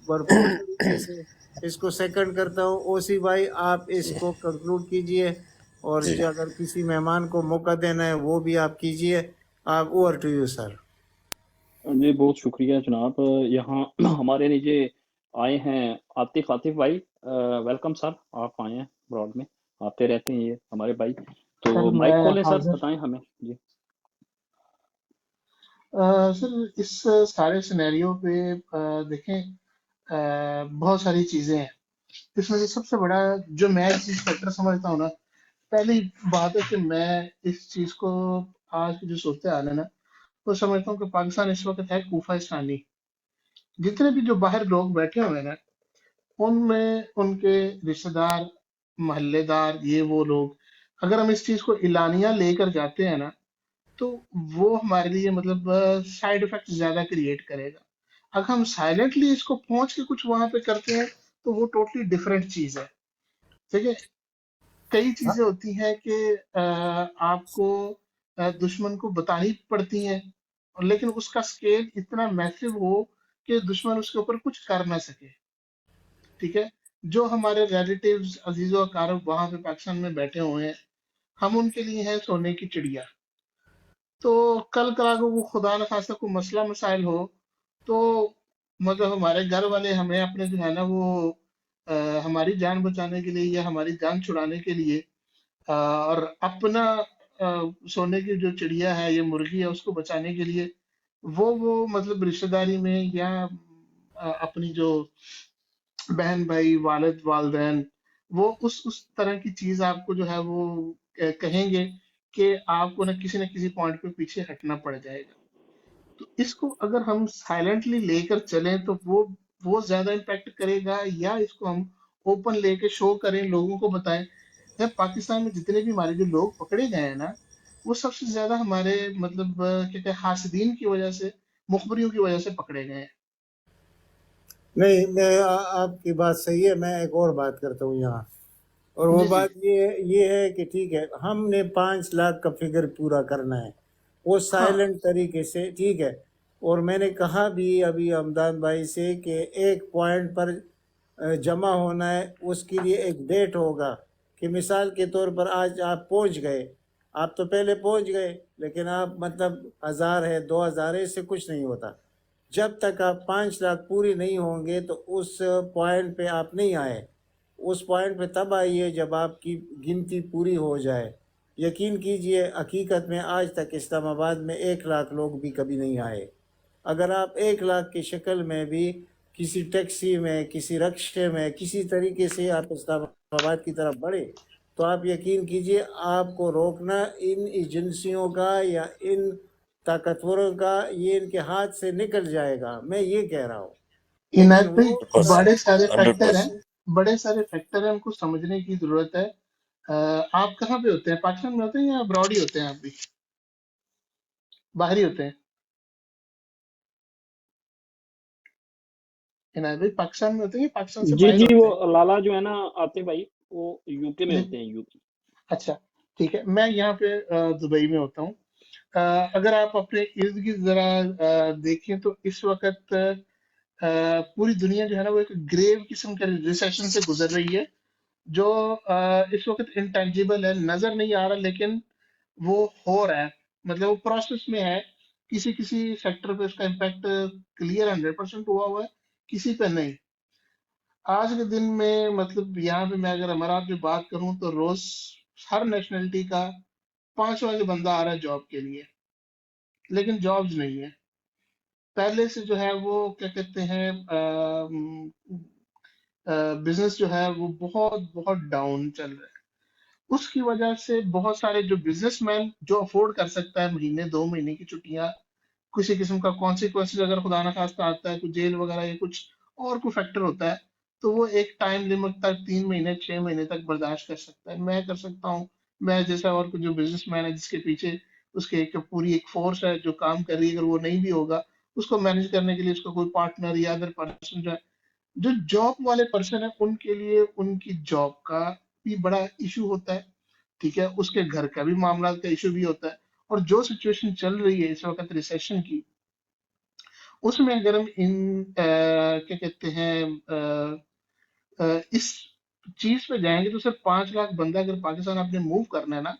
بھرپور طریقے سے اس کو سیکنڈ کرتا ہوں. اوسی بھائی آپ اس کو کنکلوڈ کیجئے، اور جی جو اگر کسی مہمان کو موقع دینا ہے وہ بھی آپ کیجئے. آپ اوور ٹو یو سر. جی بہت شکریہ جناب. یہاں ہمارے نیچے آئے ہیں عاطف بھائی. ویلکم سر، آپ آئے ہیں براڈ میں، آتے رہتے ہیں یہ ہمارے بھائی. سر تو میں مائک کھولیں سر، حاضر. بتائیں ہمیں. جی سر اس سارے سینیریو پہ دیکھیں بہت ساری چیزیں ہیں. اس میں سے سب سے بڑا جو میں اس چیز فیکٹر سمجھتا ہوں نا، پہلی بات ہے کہ میں اس چیز کو آج کی جو صورتحال ہے نا وہ سمجھتا ہوں کہ پاکستان اس وقت ہے کوفہ اسلامی. جتنے بھی جو باہر لوگ بیٹھے ہوئے ہیں نا، ان میں ان کے رشتہ دار، محلے دار، یہ وہ لوگ، اگر ہم اس چیز کو اعلانیہ لے کر جاتے ہیں نا تو وہ ہمارے لیے مطلب سائیڈ افیکٹ زیادہ کریٹ کرے گا. اگر ہم سائلنٹلی اس کو پہنچ کے کچھ وہاں پہ کرتے ہیں تو وہ ٹوٹلی ڈفرینٹ چیز ہے. ٹھیک ہے. کئی چیزیں ہوتی ہیں کہ آپ کو دشمن کو بتانی پڑتی ہیں، لیکن اس کا سکیل اتنا میسو ہو کہ دشمن اس کے اوپر کچھ کر نہ سکے. ٹھیک ہے. جو ہمارے ریلیٹیوز، عزیز و اقارب وہاں پہ پاکستان میں بیٹھے ہوئے ہیں، ہم ان کے لیے ہیں سونے کی چڑیا. تو کل کو وہ خدا نخواستہ کوئی مسئلہ مسائل ہو تو مطلب ہمارے گھر والے ہمیں اپنے جو ہے نا وہ ہماری جان بچانے کے لیے یا ہماری جان چھڑانے کے لیے اور اپنا سونے کی جو چڑیا ہے یا مرغی ہے اس کو بچانے کے لیے وہ مطلب رشتہ داری میں یا اپنی جو بہن بھائی، والد والدین، وہ اس طرح کی چیز آپ کو جو ہے وہ کہیں گے کہ آپ کو نہ کسی پوائنٹ پہ پیچھے ہٹنا پڑ جائے گا. تو اس کو اگر ہم سائلنٹلی لے کر چلیں تو وہ زیادہ امپیکٹ کرے گا، یا اس کو ہم اوپن لے کے شو کریں، لوگوں کو بتائیں. پاکستان میں جتنے بھی ہمارے جو لوگ پکڑے گئے ہیں نا، وہ سب سے زیادہ ہمارے مطلب کہتے ہیں حاسدین کی وجہ سے، مخبریوں کی وجہ سے پکڑے گئے ہیں. نہیں، میں آپ کی بات صحیح ہے. میں ایک اور بات کرتا ہوں یہاں، اور وہ جی جی بات یہ ہے کہ ٹھیک ہے ہم نے 5 لاکھ کا فگر پورا کرنا ہے، وہ ہاں سائلنٹ طریقے سے. ٹھیک ہے. اور میں نے کہا بھی ابھی حمدان بھائی سے کہ ایک پوائنٹ پر جمع ہونا ہے. اس کے لیے ایک ڈیٹ ہوگا کہ مثال کے طور پر آج آپ پہنچ گئے، آپ تو پہلے پہنچ گئے، لیکن آپ مطلب 1000 ہے 2000 ہے، اس سے کچھ نہیں ہوتا. جب تک آپ 5 لاکھ پوری نہیں ہوں گے تو اس پوائنٹ پہ آپ نہیں آئے. اس پوائنٹ پہ تب آئیے جب آپ کی گنتی پوری ہو جائے. یقین کیجئے حقیقت میں آج تک اسلام آباد میں 1 لاکھ لوگ بھی کبھی نہیں آئے. اگر آپ 1 لاکھ کی شکل میں بھی کسی ٹیکسی میں، کسی رکشے میں، کسی طریقے سے آپ اسلام آباد کی طرف بڑھے تو آپ یقین کیجئے آپ کو روکنا ان ایجنسیوں کا یا ان طاقتوروں کا، یہ ان کے ہاتھ سے نکل جائے گا. میں یہ کہہ رہا ہوں. لیکن عنایت بھائی وہ بڑے سارے فیکٹر ہیں، 100%. بڑے سارے فیکٹر ہیں، ان کو سمجھنے کی ضرورت ہے. آپ کہاں پہ ہوتے ہیں؟ پاکستان میں ہوتے ہیں یا ابراڈ ہی ہوتے ہیں؟ آپ بھی باہر ہی ہوتے ہیں؟ عنایت بھائی پاکستان میں ہوتے ہیں یا پاکستان سے جی باہر جی، ہوتے ہیں؟ وہ لالا جو ہے نا آتے بھائی، وہ یو کے میں ہوتے ہیں، یو کے. اچھا ٹھیک ہے، میں یہاں پہ دبئی میں ہوتا ہوں. اگر آپ اپنے ارد گرد ذرا دیکھیں تو اس وقت پوری دنیا جو ہے نا وہ ایک گریو قسم کے ریسیشن سے گزر رہی ہے، جو اس وقت انٹینجیبل ہے، نظر نہیں آ رہا، لیکن وہ ہو رہا ہے. مطلب وہ پروسیس میں ہے. کسی کسی سیکٹر پہ اس کا امپیکٹ کلیئر 100% ہوا ہوا ہے، کسی پہ نہیں. آج کے دن میں مطلب یہاں پہ میں اگر امارات میں بات کروں تو روز ہر نیشنلٹی کا 5واں جو بندہ آ رہا ہے جاب کے لیے، لیکن جابز نہیں ہے. پہلے سے جو ہے وہ کیا کہتے ہیں بزنس جو ہے وہ بہت بہت ڈاؤن چل رہا ہے. اس کی وجہ سے بہت سارے جو بزنس مین جو افورڈ کر سکتا ہے مہینے 2 مہینے کی چھٹیاں، کسی قسم کا کانسیکوینسز اگر خدا نخواستہ آتا ہے، کوئی جیل وغیرہ یا کچھ اور کوئی فیکٹر ہوتا ہے، تو وہ ایک ٹائم لمٹ تک 3 مہینے 6 مہینے تک برداشت کر سکتا ہے. میں کر سکتا ہوں، میں جیسا اور کوئی جو بزنس مین ہے جس کے پیچھے اس کے ایک پوری ایک فورس ہے جو کام کر رہی ہے، اگر وہ نہیں بھی ہوگا اس کو مینج کرنے کے لیے اس کا کوئی پارٹنر یا ادر پرسن جو جاب والے پرسن ہیں، ان کے لیے ان کی جاب کا بھی بڑا ایشو ہوتا ہے. ٹھیک ہے، اس کے گھر کا بھی معاملات کا ایشو بھی ہوتا ہے. اور جو سچویشن چل رہی ہے اس وقت ریسیشن کی، اس میں اگر ہم ان کیا کہتے ہیں اس چیز پہ جائیں گے تو صرف 5 لاکھ بندہ اگر پاکستان آپ نے موو کرنا ہے نا،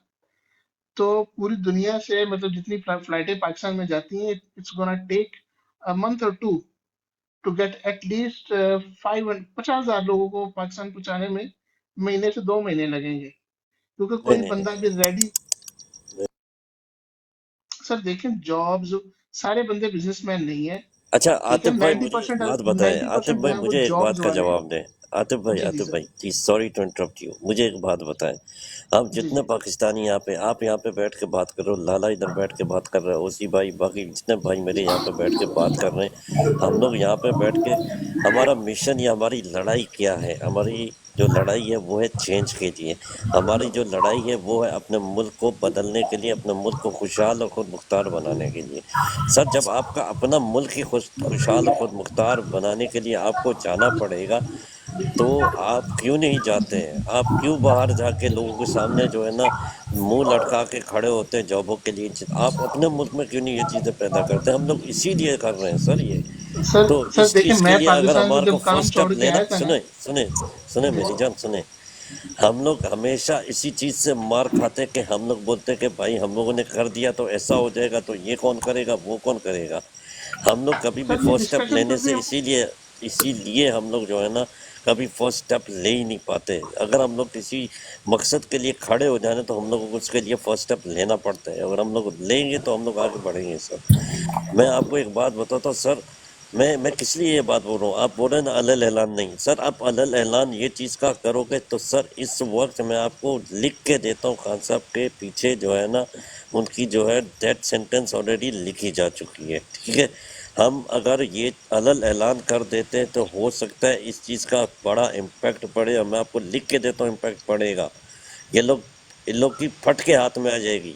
تو پوری دنیا سے مطلب جتنی فلائٹیں پاکستان میں جاتی ہیں، اٹس گونا ٹیک منتھ اور 2 ٹو گیٹ ایٹ لیسٹ 50,000 لوگوں کو پاکستان پہنچانے میں مہینے سے 2 مہینے لگیں گے، کیونکہ نہیں کوئی نہیں بندہ نہیں بھی ریڈی. سر دیکھیں جابز، سارے بندے بزنس مین نہیں ہیں. اچھا ٹھیک ہے، عاطف بھائی مجھے ایک بات بتائیں، 90% عاطف جو بھائی ہے وہ مجھے ایک بات جابز کا والے ہیں. جواب دیں. عاطف جی جی بھائی please, sorry to interrupt you, مجھے ایک بات بتائیں. ہم جی جتنے جی پاکستانی یہاں پہ، آپ یہاں پہ بیٹھ کے بات کر رہے ہو، لالا ادھر بیٹھ کے بات کر رہے ہو، اوسی بھائی، باقی جتنے بھائی میرے یہاں پہ بیٹھ کے بات کر رہے ہیں، ہم لوگ یہاں پہ بیٹھ کے ہمارا مشن یا ہماری لڑائی کیا ہے؟ ہماری جو لڑائی ہے وہ ہے چینج کے لیے. ہماری جو لڑائی ہے وہ ہے اپنے ملک کو بدلنے کے لیے، اپنے ملک کو خوشحال اور خود مختار بنانے کے لیے. سر جب آپ کا اپنا ملک ہی خوشحال اور خود مختار بنانے کے لیے آپ کو جانا پڑے گا، تو آپ کیوں نہیں جاتے ہیں؟ آپ کیوں باہر جا کے لوگوں کے سامنے جو ہے نا منہ لٹکا کے کھڑے ہوتے ہیں جابوں کے لیے؟ آپ اپنے ملک میں کیوں نہیں یہ چیزیں پیدا کرتے؟ ہم لوگ اسی لیے کر رہے ہیں سر یہ. تو سر اس دیکھیں، کے میں لیے اگر پاکستان میں ہمارے کو جب کام فرسٹ چھوڑ اسٹیپ کے لینا، آیا تھا نا. سنیں جی میری جی جان سنیں. ہم لوگ ہمیشہ اسی چیز سے مار کھاتے کہ ہم لوگ بولتے کہ بھائی ہم لوگوں نے کر دیا تو ایسا ہو جائے گا، تو یہ کون کرے گا، وہ کون کرے گا. ہم لوگ کبھی بھی سر یہ فرسٹ اسٹیپ ڈسکشن لینے پہ بھی سے ہم. اسی لیے ہم لوگ جو ہے نا کبھی فرسٹ اسٹیپ لے ہی نہیں پاتے. اگر ہم لوگ کسی مقصد کے لیے کھڑے ہو جائیں تو ہم لوگوں کو اس کے لیے فرسٹ اسٹیپ لینا پڑتا ہے. اگر ہم لوگ لیں گے تو ہم لوگ آگے بڑھیں گے. سر میں آپ کو ایک بات بتاتا ہوں سر، میں کس لیے یہ بات بول رہا ہوں. آپ بول رہے ہیں نا علل اعلان نہیں، سر آپ علل اعلان یہ چیز کا کرو گے تو سر اس وقت میں آپ کو لکھ کے دیتا ہوں، خان صاحب کے پیچھے جو ہے نا ان کی جو ہے ڈیتھ سینٹنس آلریڈی لکھی جا چکی ہے. ٹھیک ہے، ہم اگر یہ علل اعلان کر دیتے تو ہو سکتا ہے اس چیز کا بڑا امپیکٹ پڑے، اور میں آپ کو لکھ کے دیتا ہوں امپیکٹ پڑے گا. ان لوگ کی پھٹ کے ہاتھ میں آ جائے گی.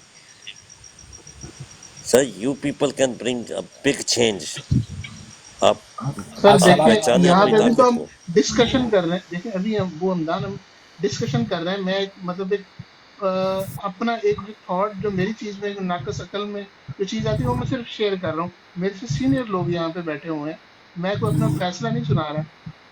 Sir you people can bring big change. آپ سر آپ دیکھیں پہچانے یہاں اپنی پہ بھی تو طاقت ہم کو. ڈسکشن کر رہے ہیں. دیکھیں ابھی وہ ہمدان ہم ڈسکشن کر رہے ہیں. میں مطلب ایک اپنا ایک جو تھاٹ جو میری چیز میں ناقص عقل میں جو چیز آتی ہے وہ میں صرف شیئر کر رہا ہوں. میرے سے سینئر لوگ یہاں پہ بیٹھے ہوئے ہیں، میں کوئی اپنا فیصلہ نہیں سنا رہا.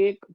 1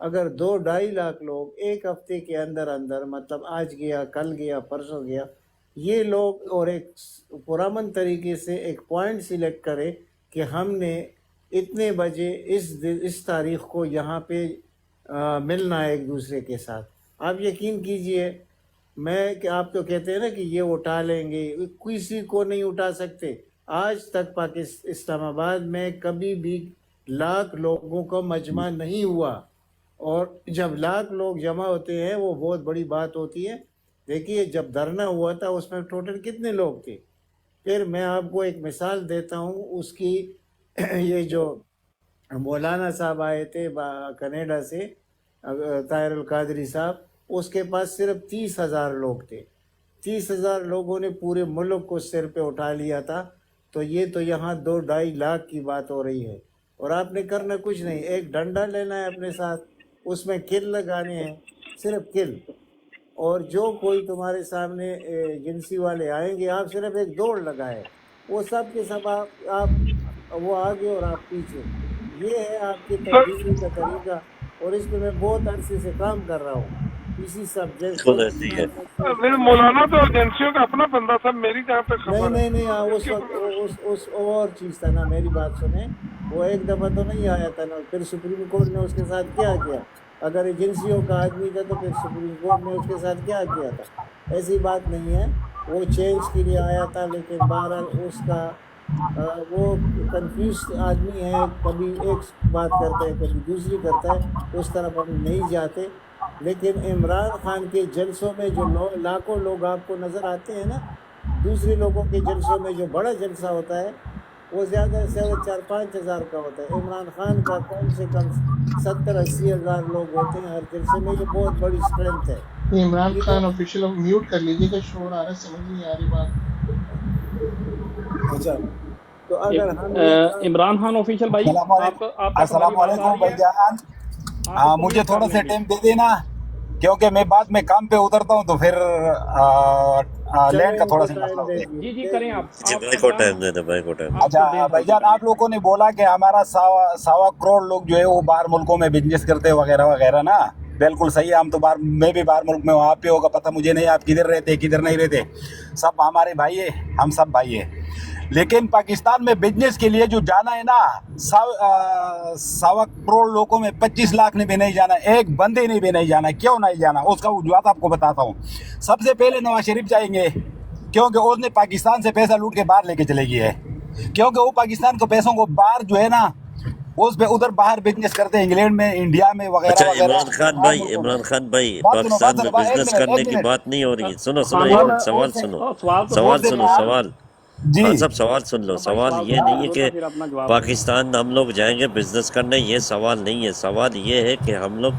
اگر 2-2.5 لاکھ لوگ ایک ہفتے کے اندر اندر، مطلب آج گیا، کل گیا، پرسوں گیا، یہ لوگ اور ایک پرامن طریقے سے ایک پوائنٹ سلیکٹ کرے کہ ہم نے اتنے بجے اس تاریخ کو یہاں پہ ملنا ہے ایک دوسرے کے ساتھ، آپ یقین کیجئے، میں کہ آپ تو کہتے ہیں نا کہ یہ اٹھا لیں گے، کسی کو نہیں اٹھا سکتے۔ آج تک اسلام آباد میں کبھی بھی 1 لاکھ لوگوں کا مجمع نہیں ہوا، اور جب 1 لاکھ لوگ جمع ہوتے ہیں وہ بہت بڑی بات ہوتی ہے۔ دیکھیے جب دھرنا ہوا تھا اس میں ٹوٹل کتنے لوگ تھے؟ پھر میں آپ کو ایک مثال دیتا ہوں اس کی، یہ جو مولانا صاحب آئے تھے کینیڈا سے، طاہر القادری صاحب، اس کے پاس صرف 30,000 لوگ تھے، 30,000 لوگوں نے پورے ملک کو سر پہ اٹھا لیا تھا، تو یہ تو یہاں 2-2.5 لاکھ کی بات ہو رہی ہے، اور آپ نے کرنا کچھ نہیں، ایک ڈنڈا لینا ہے اپنے ساتھ، اس میں کل لگانے ہیں، صرف کل، اور جو کوئی تمہارے سامنے جنسی والے آئیں گے آپ صرف ایک دوڑ لگائے، وہ سب کے سب آپ وہ آگے اور آپ پیچھے، یہ ہے آپ کی تبدیلی کا طریقہ، اور اس پہ میں بہت عرصے سے کام کر رہا ہوں اسی سبجیکٹ بالکل پر۔ ایسی ہے۔ نہیں، مولانا تو ایجنسیوں کا اپنا بندہ تھا، میری جہاں تک خبر ہے نہیں اس وقت اس اور چیز تھا نا، میری بات سنیں، وہ ایک دفعہ تو نہیں آیا تھا نا، پھر سپریم کورٹ نے اس کے ساتھ کیا کیا؟ اگر ایجنسیوں کا آدمی تھا تو پھر سپریم کورٹ نے اس کے ساتھ کیا کیا تھا؟ ایسی بات نہیں ہے، وہ چینج کے لیے آیا تھا، لیکن بہرحال اس کا وہ کنفیوز آدمی ہے، کبھی ایک بات کرتا ہے کبھی دوسری کرتا ہے، اس طرف ہم نہیں جاتے۔ لیکن عمران خان کے جلسوں میں جو لاکھوں لوگ آپ کو نظر آتے ہیں نا، دوسرے لوگوں کے جلسوں میں جو بڑا جلسہ ہوتا ہے وہ زیادہ سے زیادہ 4-5 ہزار کا ہوتا ہے، عمران خان کا کم سے کم 70-80 ہزار لوگ ہوتے ہیں ہر جلسے میں، یہ بہت بڑی اسٹرینتھ ہے۔ عمران خان آفیشیل میوٹ کر لیجیے کہ شور آ رہا ہے، سمجھ نہیں آ رہی بات۔ اچھا، تو اگر ہم عمران خان آفیشیل بھائی، السلام علیکم بھائی جان، مجھے تھوڑا سا ٹائم دے دینا کیونکہ میں بعد میں کام پہ اترتا ہوں تو پھر لینڈ کا تھوڑا سا مسئلہ ہوتا ہے۔ جی کریں آپ بھائی کو ٹائم دے دیں، بھائی کو ٹائم۔ اچھا بھائی جان، آپ لوگوں نے بولا کہ ہمارا 1.25 کروڑ لوگ جو ہے وہ باہر ملکوں میں بزنس کرتے وغیرہ وغیرہ نا، بالکل صحیح ہے، ہم تو میں بھی باہر ملک میں ہوں، آپ پہ ہوگا پتہ مجھے نہیں آپ کدھر رہتے کدھر نہیں رہتے، سب ہمارے بھائی ہیں، ہم سب بھائی ہیں، لیکن پاکستان میں بزنس کے لیے جو جانا ہے نا 1.25 کروڑ لوگوں میں 25 لاکھ نے بھی نہیں جانا، ایک بندے نے بھی نہیں جانا۔ کیوں نہیں جانا؟ اس کا وجوہات آپ کو بتاتا ہوں۔ سب سے پہلے نواز شریف جائیں گے کیونکہ اس نے پاکستان سے پیسہ لوٹ کے باہر لے کے چلے گئی ہے، کیونکہ وہ پاکستان کو پیسوں کو باہر جو ہے نا اس پہ ادھر باہر بزنس کرتے ہیں، انگلینڈ میں، انڈیا میں وغیرہ اچھا وغیرہ۔ عمران خان بھائی پاکستان میں بزنس کرنے کی بات نہیں ہو رہی، سنو سوال سنو سوال جی خان صاحب سوال سن لو۔ سوال یہ نہیں ہے کہ پاکستان ہم لوگ جائیں گے بزنس کرنے، یہ سوال نہیں ہے، سوال یہ ہے کہ ہم لوگ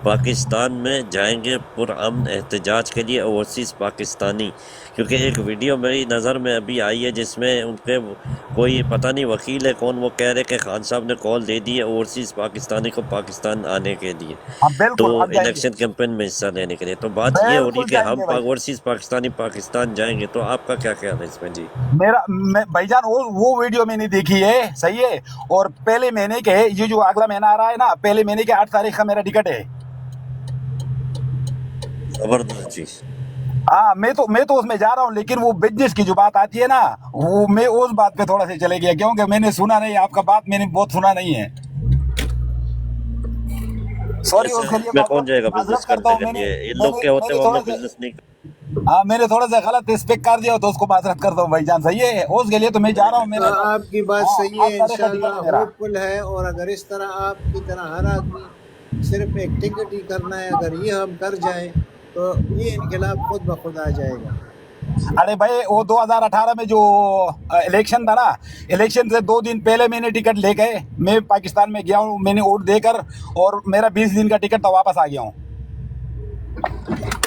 پاکستان میں جائیں گے پرامن احتجاج کے لیے، اوورسیز پاکستانی، کیونکہ ایک ویڈیو میری نظر میں ابھی آئی ہے جس میں ان پہ کوئی پتہ نہیں وکیل ہے کون، وہ کہہ رہے کہ خان صاحب نے کال دے دی ہے اوورسیز پاکستانی کو پاکستان آنے کے لیے، تو الیکشن کیمپین میں حصہ لینے کے لیے، تو بات یہ ہو رہی ہے کہ ہم اوورسیز پاکستانی پاکستان جائیں گے، تو آپ کا کیا خیال ہے اس میں؟ جی بھائی جان وہ ویڈیو میں نے دیکھی ہے، صحیح ہے، اور پہلے مہینے کے یہ جو اگلا مہینہ آ رہا ہے نا، پہلے مہینے کے 8 تاریخ کا میرا ٹکٹ ہے۔ زبردست جی۔ ہاں میں تو اس میں جا رہا ہوں، لیکن وہ بزنس کی جو بات آتی ہے نا، وہ میں اس بات پہ تھوڑا سا چلے گیا کیونکہ میں نے سنا نہیں، آپ کا بات میں نے بہت سنا نہیں ہے، سوری اس کے لیے میں کون جائے گا بزنس کرنے کے لیے؟ ان لوگ کے ہوتے وہ لوگ بزنس نہیں کرتے۔ ہاں میں نے تھوڑا سا غلط اسپیک کر دیا تو اس کو معذرت کرتا ہوں بھائی جان، صحیح ہے، اس کے لیے تو میں جا رہا ہوں۔ آپ کی بات صحیح ہے، انشاءاللہ ہوپ فل ہے، اور اگر اس طرح آپ کی طرح ہر آدمی صرف ایک ٹکٹ ہی کرنا ہے، اگر یہ ہم کر جائیں تو یہ انقلاب خود بخود آ جائے گا۔ ارے بھائی وہ 2018 میں جو الیکشن تھا نا، الیکشن سے 2 دن پہلے میں نے ٹکٹ لے گئے، میں پاکستان میں گیا ہوں، میں نے ووٹ دے کر، اور میرا 20 دن کا ٹکٹ تو واپس آ گیا ہوں۔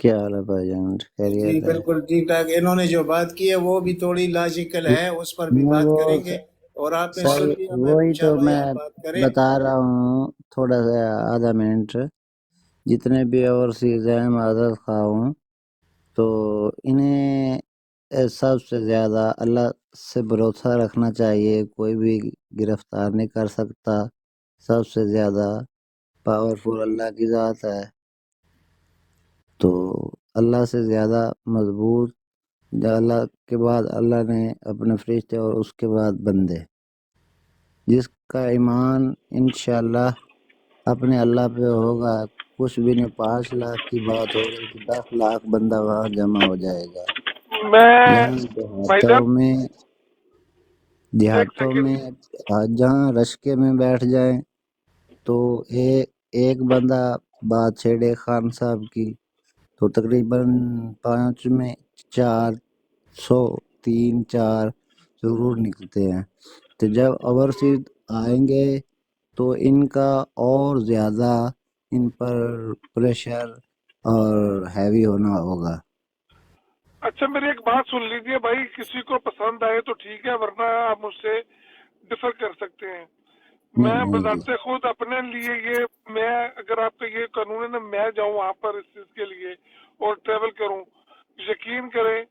کیا حال ہے بھائی جان؟ جی خیریت ہے؟ بالکل ٹھیک ٹھاک. انہوں نے جو بات کی ہے وہ بھی تھوڑی لاجیکل ہے, اس پر بھی میں بات وہ کریں گے. اور آپ نے سر سن لیا, میں وہی پوچھا تو بھائی میں آپ بات کریں. بتا رہا ہوں، تھوڑا سا آدھا منٹ. جتنے بھی اوورسیز ہیں معذرت خواہ ہوں، تو انہیں سب سے زیادہ اللہ سے بھروسہ رکھنا چاہیے. کوئی بھی گرفتار نہیں کر سکتا. سب سے زیادہ پاورفل اللہ کی ذات ہے، تو اللہ سے زیادہ مضبوط اللہ کے بعد اللہ نے اپنے فرشتے اور اس کے بعد بندے. جس کا ایمان انشاءاللہ اپنے اللہ پہ ہوگا، کچھ بھی نہیں. 5 لاکھ کی بات ہو رہی تھی، 10 لاکھ بندہ وہاں جمع ہو جائے گا. میں یہاں بھائی جان ایک دیہاتوں سیکنڈ. میں جہاں رشکے میں بیٹھ جائیں تو ایک بندہ بات چھیڑے خان صاحب کی تو تقریباً 5 میں 400 3-4 ضرور نکلتے ہیں. تو جب اوورسیز آئیں گے تو ان کا اور زیادہ ان پر پریشر اور ہیوی ہونا ہوگا. اچھا میری ایک بات سن لیجیے بھائی، کسی کو پسند آئے تو ٹھیک ہے، ورنہ آپ مجھ سے ڈفر کر سکتے ہیں. میں نہیں جی، بذات خود اپنے لیے یہ، میں اگر آپ کا یہ قانون ہے نا، میں جاؤں وہاں پر اس چیز کے لیے اور ٹریول کروں، یقین کریں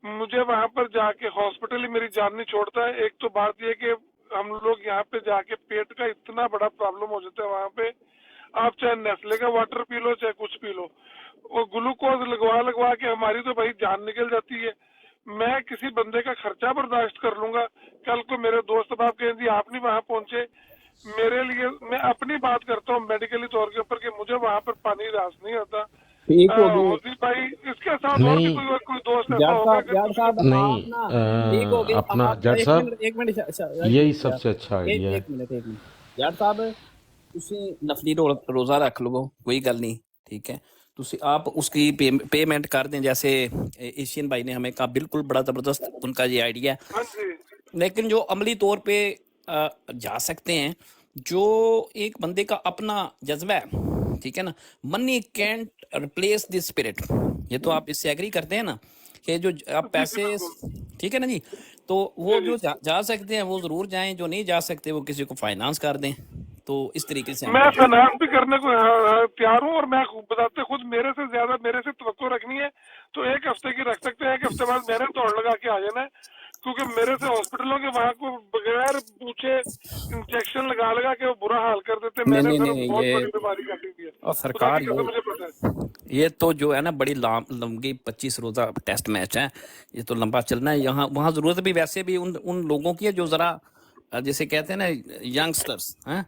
مجھے وہاں پر جا کے ہاسپٹل ہی میری جان نہیں چھوڑتا ہے. ایک تو بات یہ کہ ہم لوگ یہاں پہ جا کے پیٹ کا اتنا بڑا پرابلم ہو جاتا ہے وہاں پہ، آپ چاہے نیسلے کا واٹر پی لو چاہے کچھ پی لو، وہ گلوکوز لگوا کے ہماری تو بھائی جان نکل جاتی ہے. میں کسی بندے کا خرچہ برداشت کر لوں گا، کل کو میرے دوست باپ کہیں جی آپ نہیں وہاں پہنچے، میرے لیے میں اپنی بات کرتا ہوں میڈیکلی طور کے اوپر کہ مجھے وہاں پر پانی راس نہیں آتا. ٹھیک ہوگی حوثی بھائی اس کے ساتھ اور بھی نہیں کوئی دوست ایسا جاٹ ہوگا صاحب، اگر جاٹ کسی کو. صاحب نہیں آپ نا ٹھیک ہو گئے. اب اپنا آپ جٹ صاحب ایک منٹ یہی سب سے اچھا آئیڈیا ہے. ایک منٹ جاٹ صاحب، ਤੁਸੀਂ ਨਫਲੀ ਰੋਜ਼ਾ ਰੱਖ ਲਵੋ، کوئی گل نہیں، ٹھیک ہے. آپ اس کی پیمنٹ کر دیں، جیسے ایشین بھائی نے ہمیں کہا، بالکل بڑا زبردست ان کا یہ آئیڈیا ہے. ہاں جی لیکن جو عملی طور پہ جا سکتے ہیں، جو ایک بندے کا اپنا جذبہ ہے، ٹھیک ہے نا، منی کینٹ ریپلیس دی اسپرٹ. یہ تو آپ اس سے ایگری کرتے ہیں نا کہ جو آپ جی جی پیسے، بالکل. ٹھیک ہے نا جی، تو وہ جی جی جو جا سکتے ہیں وہ ضرور جائیں، جو نہیں جا سکتے وہ کسی کو فائنانس کر دیں. تو اس طریقے سے ہم میں کر سکتے فائنانس بھی کرنے کو تیار ہوں، اور میں بتاتے خود میرے سے زیادہ میرے سے توقع رکھنی ہے تو 1 ہفتے کی رکھ سکتے ہیں. 1 ہفتے بعد میں نے دوڑ لگا کے آ جانا ہے، کیونکہ میرے سے ہاسپٹلوں کے وہاں کو بغیر پوچھے انجیکشن لگا کے وہ برا حال کر دیتے. ہیں. میں نہیں نے نہیں سر نہیں، بہت یہ بڑی بیماری کر دی ہے، اور خدا سرکار کی قسم مجھے پتا ہے. یہ تو جو ہے نا بڑی لمبی 25 روزہ ٹیسٹ میچ ہے، یہ تو لمبا چلنا ہے. یہاں وہاں ضرورت بھی ویسے بھی ان لوگوں کی ہے جو ذرا جیسے کہتے ہیں نا ینگسٹرس ہیں،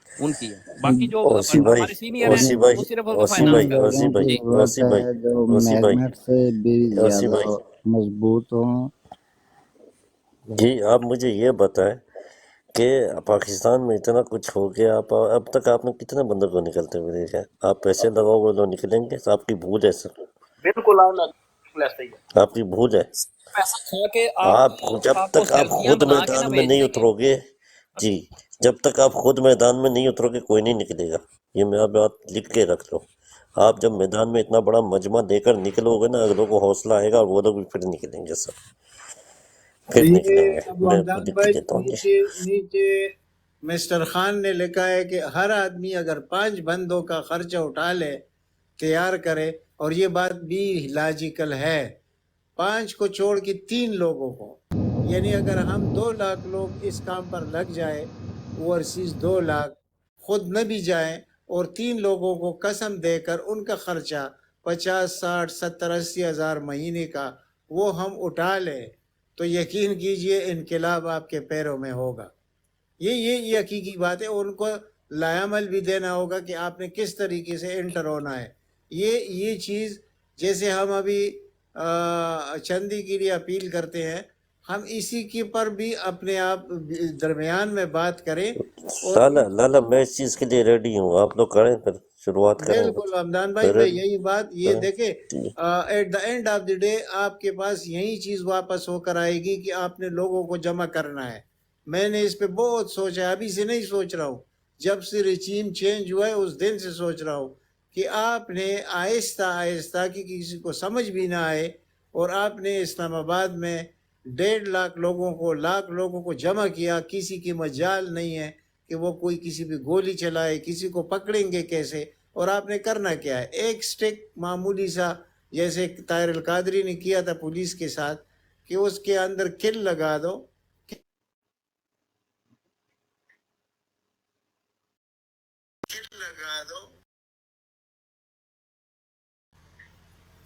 ان کی ہے. باقی جو اوسی بھائی ہمارے سینئر ہیں اوسی بھائی وہ صرف اوسی ان فائنانس بھائی کر رہے اوسی لوگوں ہیں. کی بھائی جی ضرورت اوسی بھائی ہے جو اوسی بھائی میگنیٹ سے بھی اوسی زیادہ بھائی مضبوط ہوں. جی آپ مجھے یہ بتائیں کہ پاکستان میں اتنا کچھ ہو گیا، اب تک آپ نے کتنے بندوں کو نکلتے ہوئے دیکھا؟ آپ پیسے لگاؤ گے تو نکلیں گے. آپ کی بھول ہے سر، بالکل ایسا ہی ہے. آپ کی بھول ہے. پیسہ کھا کے آپ جب آپ کو تک آپ سیلفیاں خود بنا کے نہ میدان میں بھیج نہیں دیں گے. اترو گے، جی جب تک آپ خود میدان میں نہیں اترو گے کوئی نہیں نکلے گا. یہ میرا بات لکھ کے رکھ لو. آپ جب میدان میں اتنا بڑا مجمع دے کر نکلو گے نا، اگلوں کو حوصلہ آئے گا اور وہ لوگ بھی پھر نکلیں گے سر، پھر نکلیں یہ گے. ابو میں حمدان لکھ کے بھائی دیتا ہوں. نیچے نیچے مسٹر خان نے لکھا ہے کہ ہر آدمی اگر 5 بندوں کا خرچہ اٹھا لے، تیار کرے، اور یہ بات بھی لاجیکل ہے، 5 کو چھوڑ کے 3 لوگوں کو، یعنی اگر ہم 2 لاکھ لوگ اس کام پر لگ جائے، اوورسیز 2 لاکھ خود نہ بھی جائیں، اور 3 لوگوں کو قسم دے کر ان کا خرچہ 50 60 70 80 ہزار مہینے کا وہ ہم اٹھا لیں، تو یقین کیجئے انقلاب آپ کے پیروں میں ہوگا. یہ حقیقی بات ہے، اور ان کو لائعمل بھی دینا ہوگا کہ آپ نے کس طریقے سے انٹر ہونا ہے. یہ چیز جیسے ہم ابھی چندی کے لیے اپیل کرتے ہیں، ہم اسی کے پر بھی اپنے آپ درمیان میں بات کریں. اور لالا میں اس چیز کے لیے ریڈی ہوں، آپ لوگ کریں پھر شروعات کریں. بالکل حمدان بھائی، میں یہی بات یہ دیکھیں، at the end of the day آپ کے پاس یہی چیز واپس ہو کر آئے گی کہ آپ نے لوگوں کو جمع کرنا ہے. میں نے اس پہ بہت سوچا ہے، ابھی سے نہیں سوچ رہا ہوں، جب سے ریجیم چینج ہوا ہے اس دن سے سوچ رہا ہوں کہ آپ نے آہستہ آہستہ کہ کسی کو سمجھ بھی نہ آئے، اور آپ نے اسلام آباد میں 1.5 لاکھ لوگوں کو جمع کیا. کسی کی مجال نہیں ہے کہ وہ کوئی کسی پہ گولی چلائے، کسی کو پکڑیں گے کیسے. اور آپ نے کرنا کیا ہے؟ ایک سٹک معمولی سا، جیسے طاہر القادری نے کیا تھا پولیس کے ساتھ، کہ اس کے اندر کل لگا دو،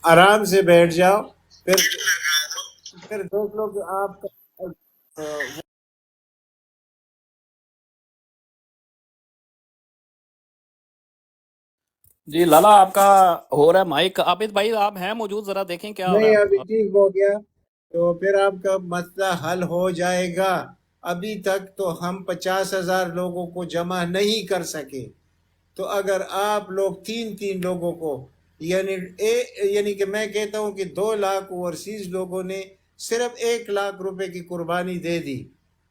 آرام سے بیٹھ جاؤ، پھر دیکھ لو کہ آپ کا جی لالا آپ کا ہو رہا ہے مائک. عابد بھائی آپ ہیں موجود، ذرا دیکھیں کیا ہو رہا نہیں ہے. ابھی ٹھیک ہو گیا تو پھر آپ کا مسئلہ حل ہو جائے گا. ابھی تک تو ہم 50,000 لوگوں کو جمع نہیں کر سکے. تو اگر آپ لوگ 3 لوگوں کو، یعنی کہ میں کہتا ہوں کہ 2 لاکھ اوورسیز لوگوں نے صرف 1 لاکھ روپے کی قربانی دے دی،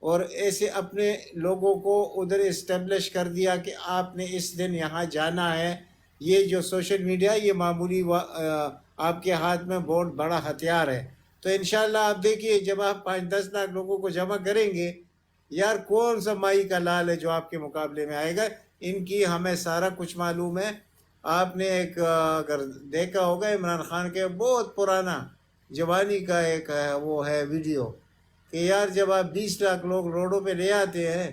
اور ایسے اپنے لوگوں کو ادھر اسٹیبلش کر دیا کہ آپ نے اس دن یہاں جانا ہے. یہ جو سوشل میڈیا، یہ معمولی آپ کے ہاتھ میں بہت بڑا ہتھیار ہے. تو انشاءاللہ آپ دیکھیے، جب آپ 5-10 لاکھ لوگوں کو جمع کریں گے، یار کون سا مائی کا لال ہے جو آپ کے مقابلے میں آئے گا. ان کی ہمیں سارا کچھ معلوم ہے. آپ نے ایک اگر دیکھا ہوگا عمران خان کے بہت پرانا جوانی کا ایک وہ ہے ویڈیو، کہ یار جب آپ 20 لاکھ لوگ روڈوں پہ لے آتے ہیں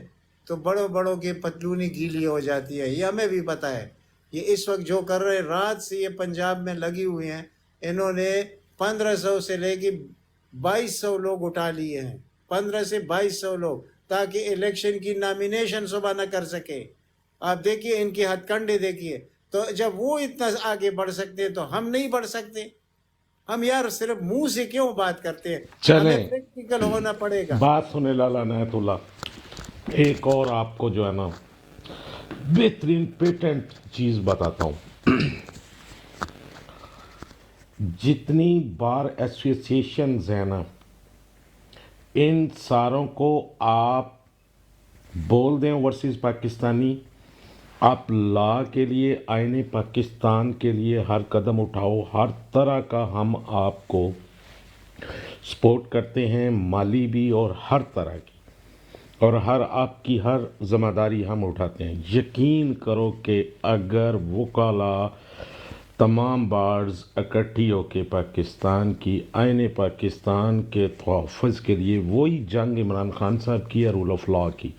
تو بڑوں کی پتلونی گیلی ہو جاتی ہے. یہ ہمیں بھی پتہ ہے. یہ اس وقت جو کر رہے، رات سے یہ پنجاب میں لگی ہوئی ہیں. انہوں نے 1500 سے لے کے 2200 لوگ اٹھا لیے ہیں. 15 سے 2200 لوگ، تاکہ الیکشن کی نامینیشن صبح نہ کر سکے. آپ دیکھیے ان کی ہتھ کنڈے دیکھیے. تو جب وہ اتنا آگے بڑھ سکتے ہیں تو ہم نہیں بڑھ سکتے. ہم یار صرف منہ سے کیوں بات کرتے ہیں؟ ہمیں چلیں پریکٹیکل ہونا پڑے گا. بات سنیں لالا عنایت اللہ، ایک اور آپ کو جو ہے نا بہترین پیٹنٹ چیز بتاتا ہوں. جتنی بار ایسوسیشنز ہیں نا، ان ساروں کو آپ بول دیں اوورسیز پاکستانی، آپ لا کے لیے، آئین پاکستان کے لیے ہر قدم اٹھاؤ. ہر طرح کا ہم آپ کو سپورٹ کرتے ہیں، مالی بھی اور ہر طرح کی، اور آپ کی ہر ذمہ داری ہم اٹھاتے ہیں. یقین کرو کہ اگر وکلاء تمام بارز اکٹھی ہو کے پاکستان کی آئین پاکستان کے تحفظ کے لیے، وہی جنگ عمران خان صاحب کی ہے رول آف لا کی،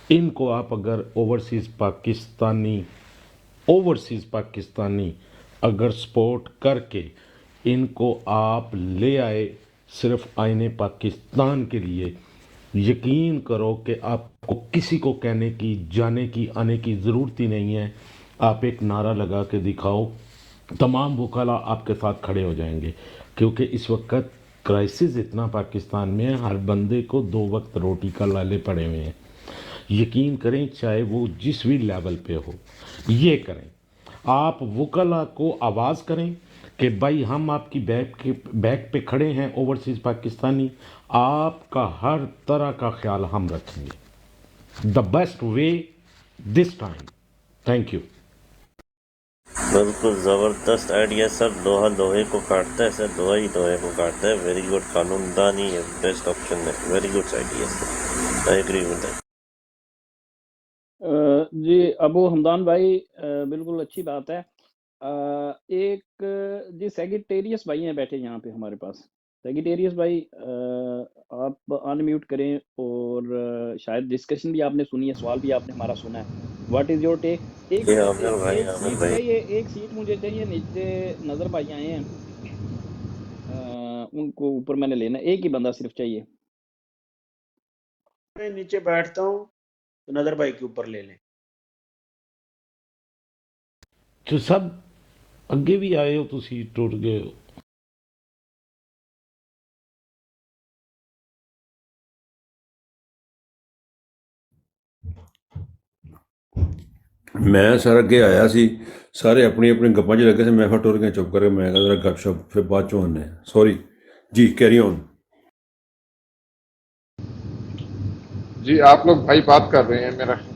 ان کو آپ اگر اوورسیز پاکستانی اگر سپورٹ کر کے ان کو آپ لے آئے صرف آئین پاکستان کے لیے، یقین کرو کہ آپ کو کسی کو کہنے کی، جانے کی، آنے کی ضرورت ہی نہیں ہے. آپ ایک نعرہ لگا کے دکھاؤ، تمام وکلاء آپ کے ساتھ کھڑے ہو جائیں گے. کیونکہ اس وقت کرائسس اتنا پاکستان میں ہے، ہر بندے کو 2 وقت روٹی کا لالے پڑے ہوئے ہیں. یقین کریں چاہے وہ جس بھی لیول پہ ہو، یہ کریں. آپ وکلاء کو آواز کریں کہ بھائی ہم آپ کی بیک پہ کھڑے ہیں اوورسیز پاکستانی، آپ کا ہر طرح کا خیال ہم رکھیں گے. The best way this time. Thank you. بالکل زبردست آئیڈیا سر. لوہا لوہے کو کاٹتا ہے سر، لوہا ہی لوہے کو کاٹتا ہے. Very good. قانون دانی ہے بیسٹ آپشن ہے. Very good idea sir. I agree with that. جی ابو حمدان بھائی بالکل اچھی بات ہے. ایک جی سیگیٹیریس بھائی ہیں بیٹھے یہاں پہ ہمارے پاس. سیگیٹیریس بھائی آپ ان میوٹ کریں، اور شاید ڈسکشن بھی آپ نے سنی ہے، سوال بھی آپ نے ہمارا سنا ہے. واٹ از یور ٹیک؟ یہ عامر بھائی، عامر بھائی ایک سیٹ مجھے چاہیے. نیچے نظر بھائی آئے ہیں، ان کو اوپر میں نے لینا. ایک ہی بندہ صرف چاہیے. میں نیچے بیٹھتا ہوں تو نظر بھائی کے اوپر لے لیں. تو سب ਅੱਗੇ ਵੀ ਆਏ ਹੋ ਤੁਸੀਂ, ਟੁੱਟ ਗਏ ਹੋ. ਮੈਂ ਸਰ ਅੱਗੇ ਆਇਆ ਸੀ, ਸਾਰੇ ਆਪਣੀ ਆਪਣੀ ਗੱਪਾਂ 'ਚ ਲੱਗੇ ਸੀ, ਮੈਂ ਫਿਰ ਟੁਰ ਗਿਆ ਚੁੱਪ ਕਰਕੇ. ਮੈਂ ਕਿਹਾ ਜ਼ਰਾ ਗੱਪ ਸ਼ਪ ਫਿਰ ਬਾਅਦ 'ਚੋਂ ਆਉਂਦੇ ਹਾਂ. ਸੌਰੀ ਜੀ, ਕੈਰੀ ਔਨ. جی آپ لوگ بھائی بات کر رہے ہیں، میرا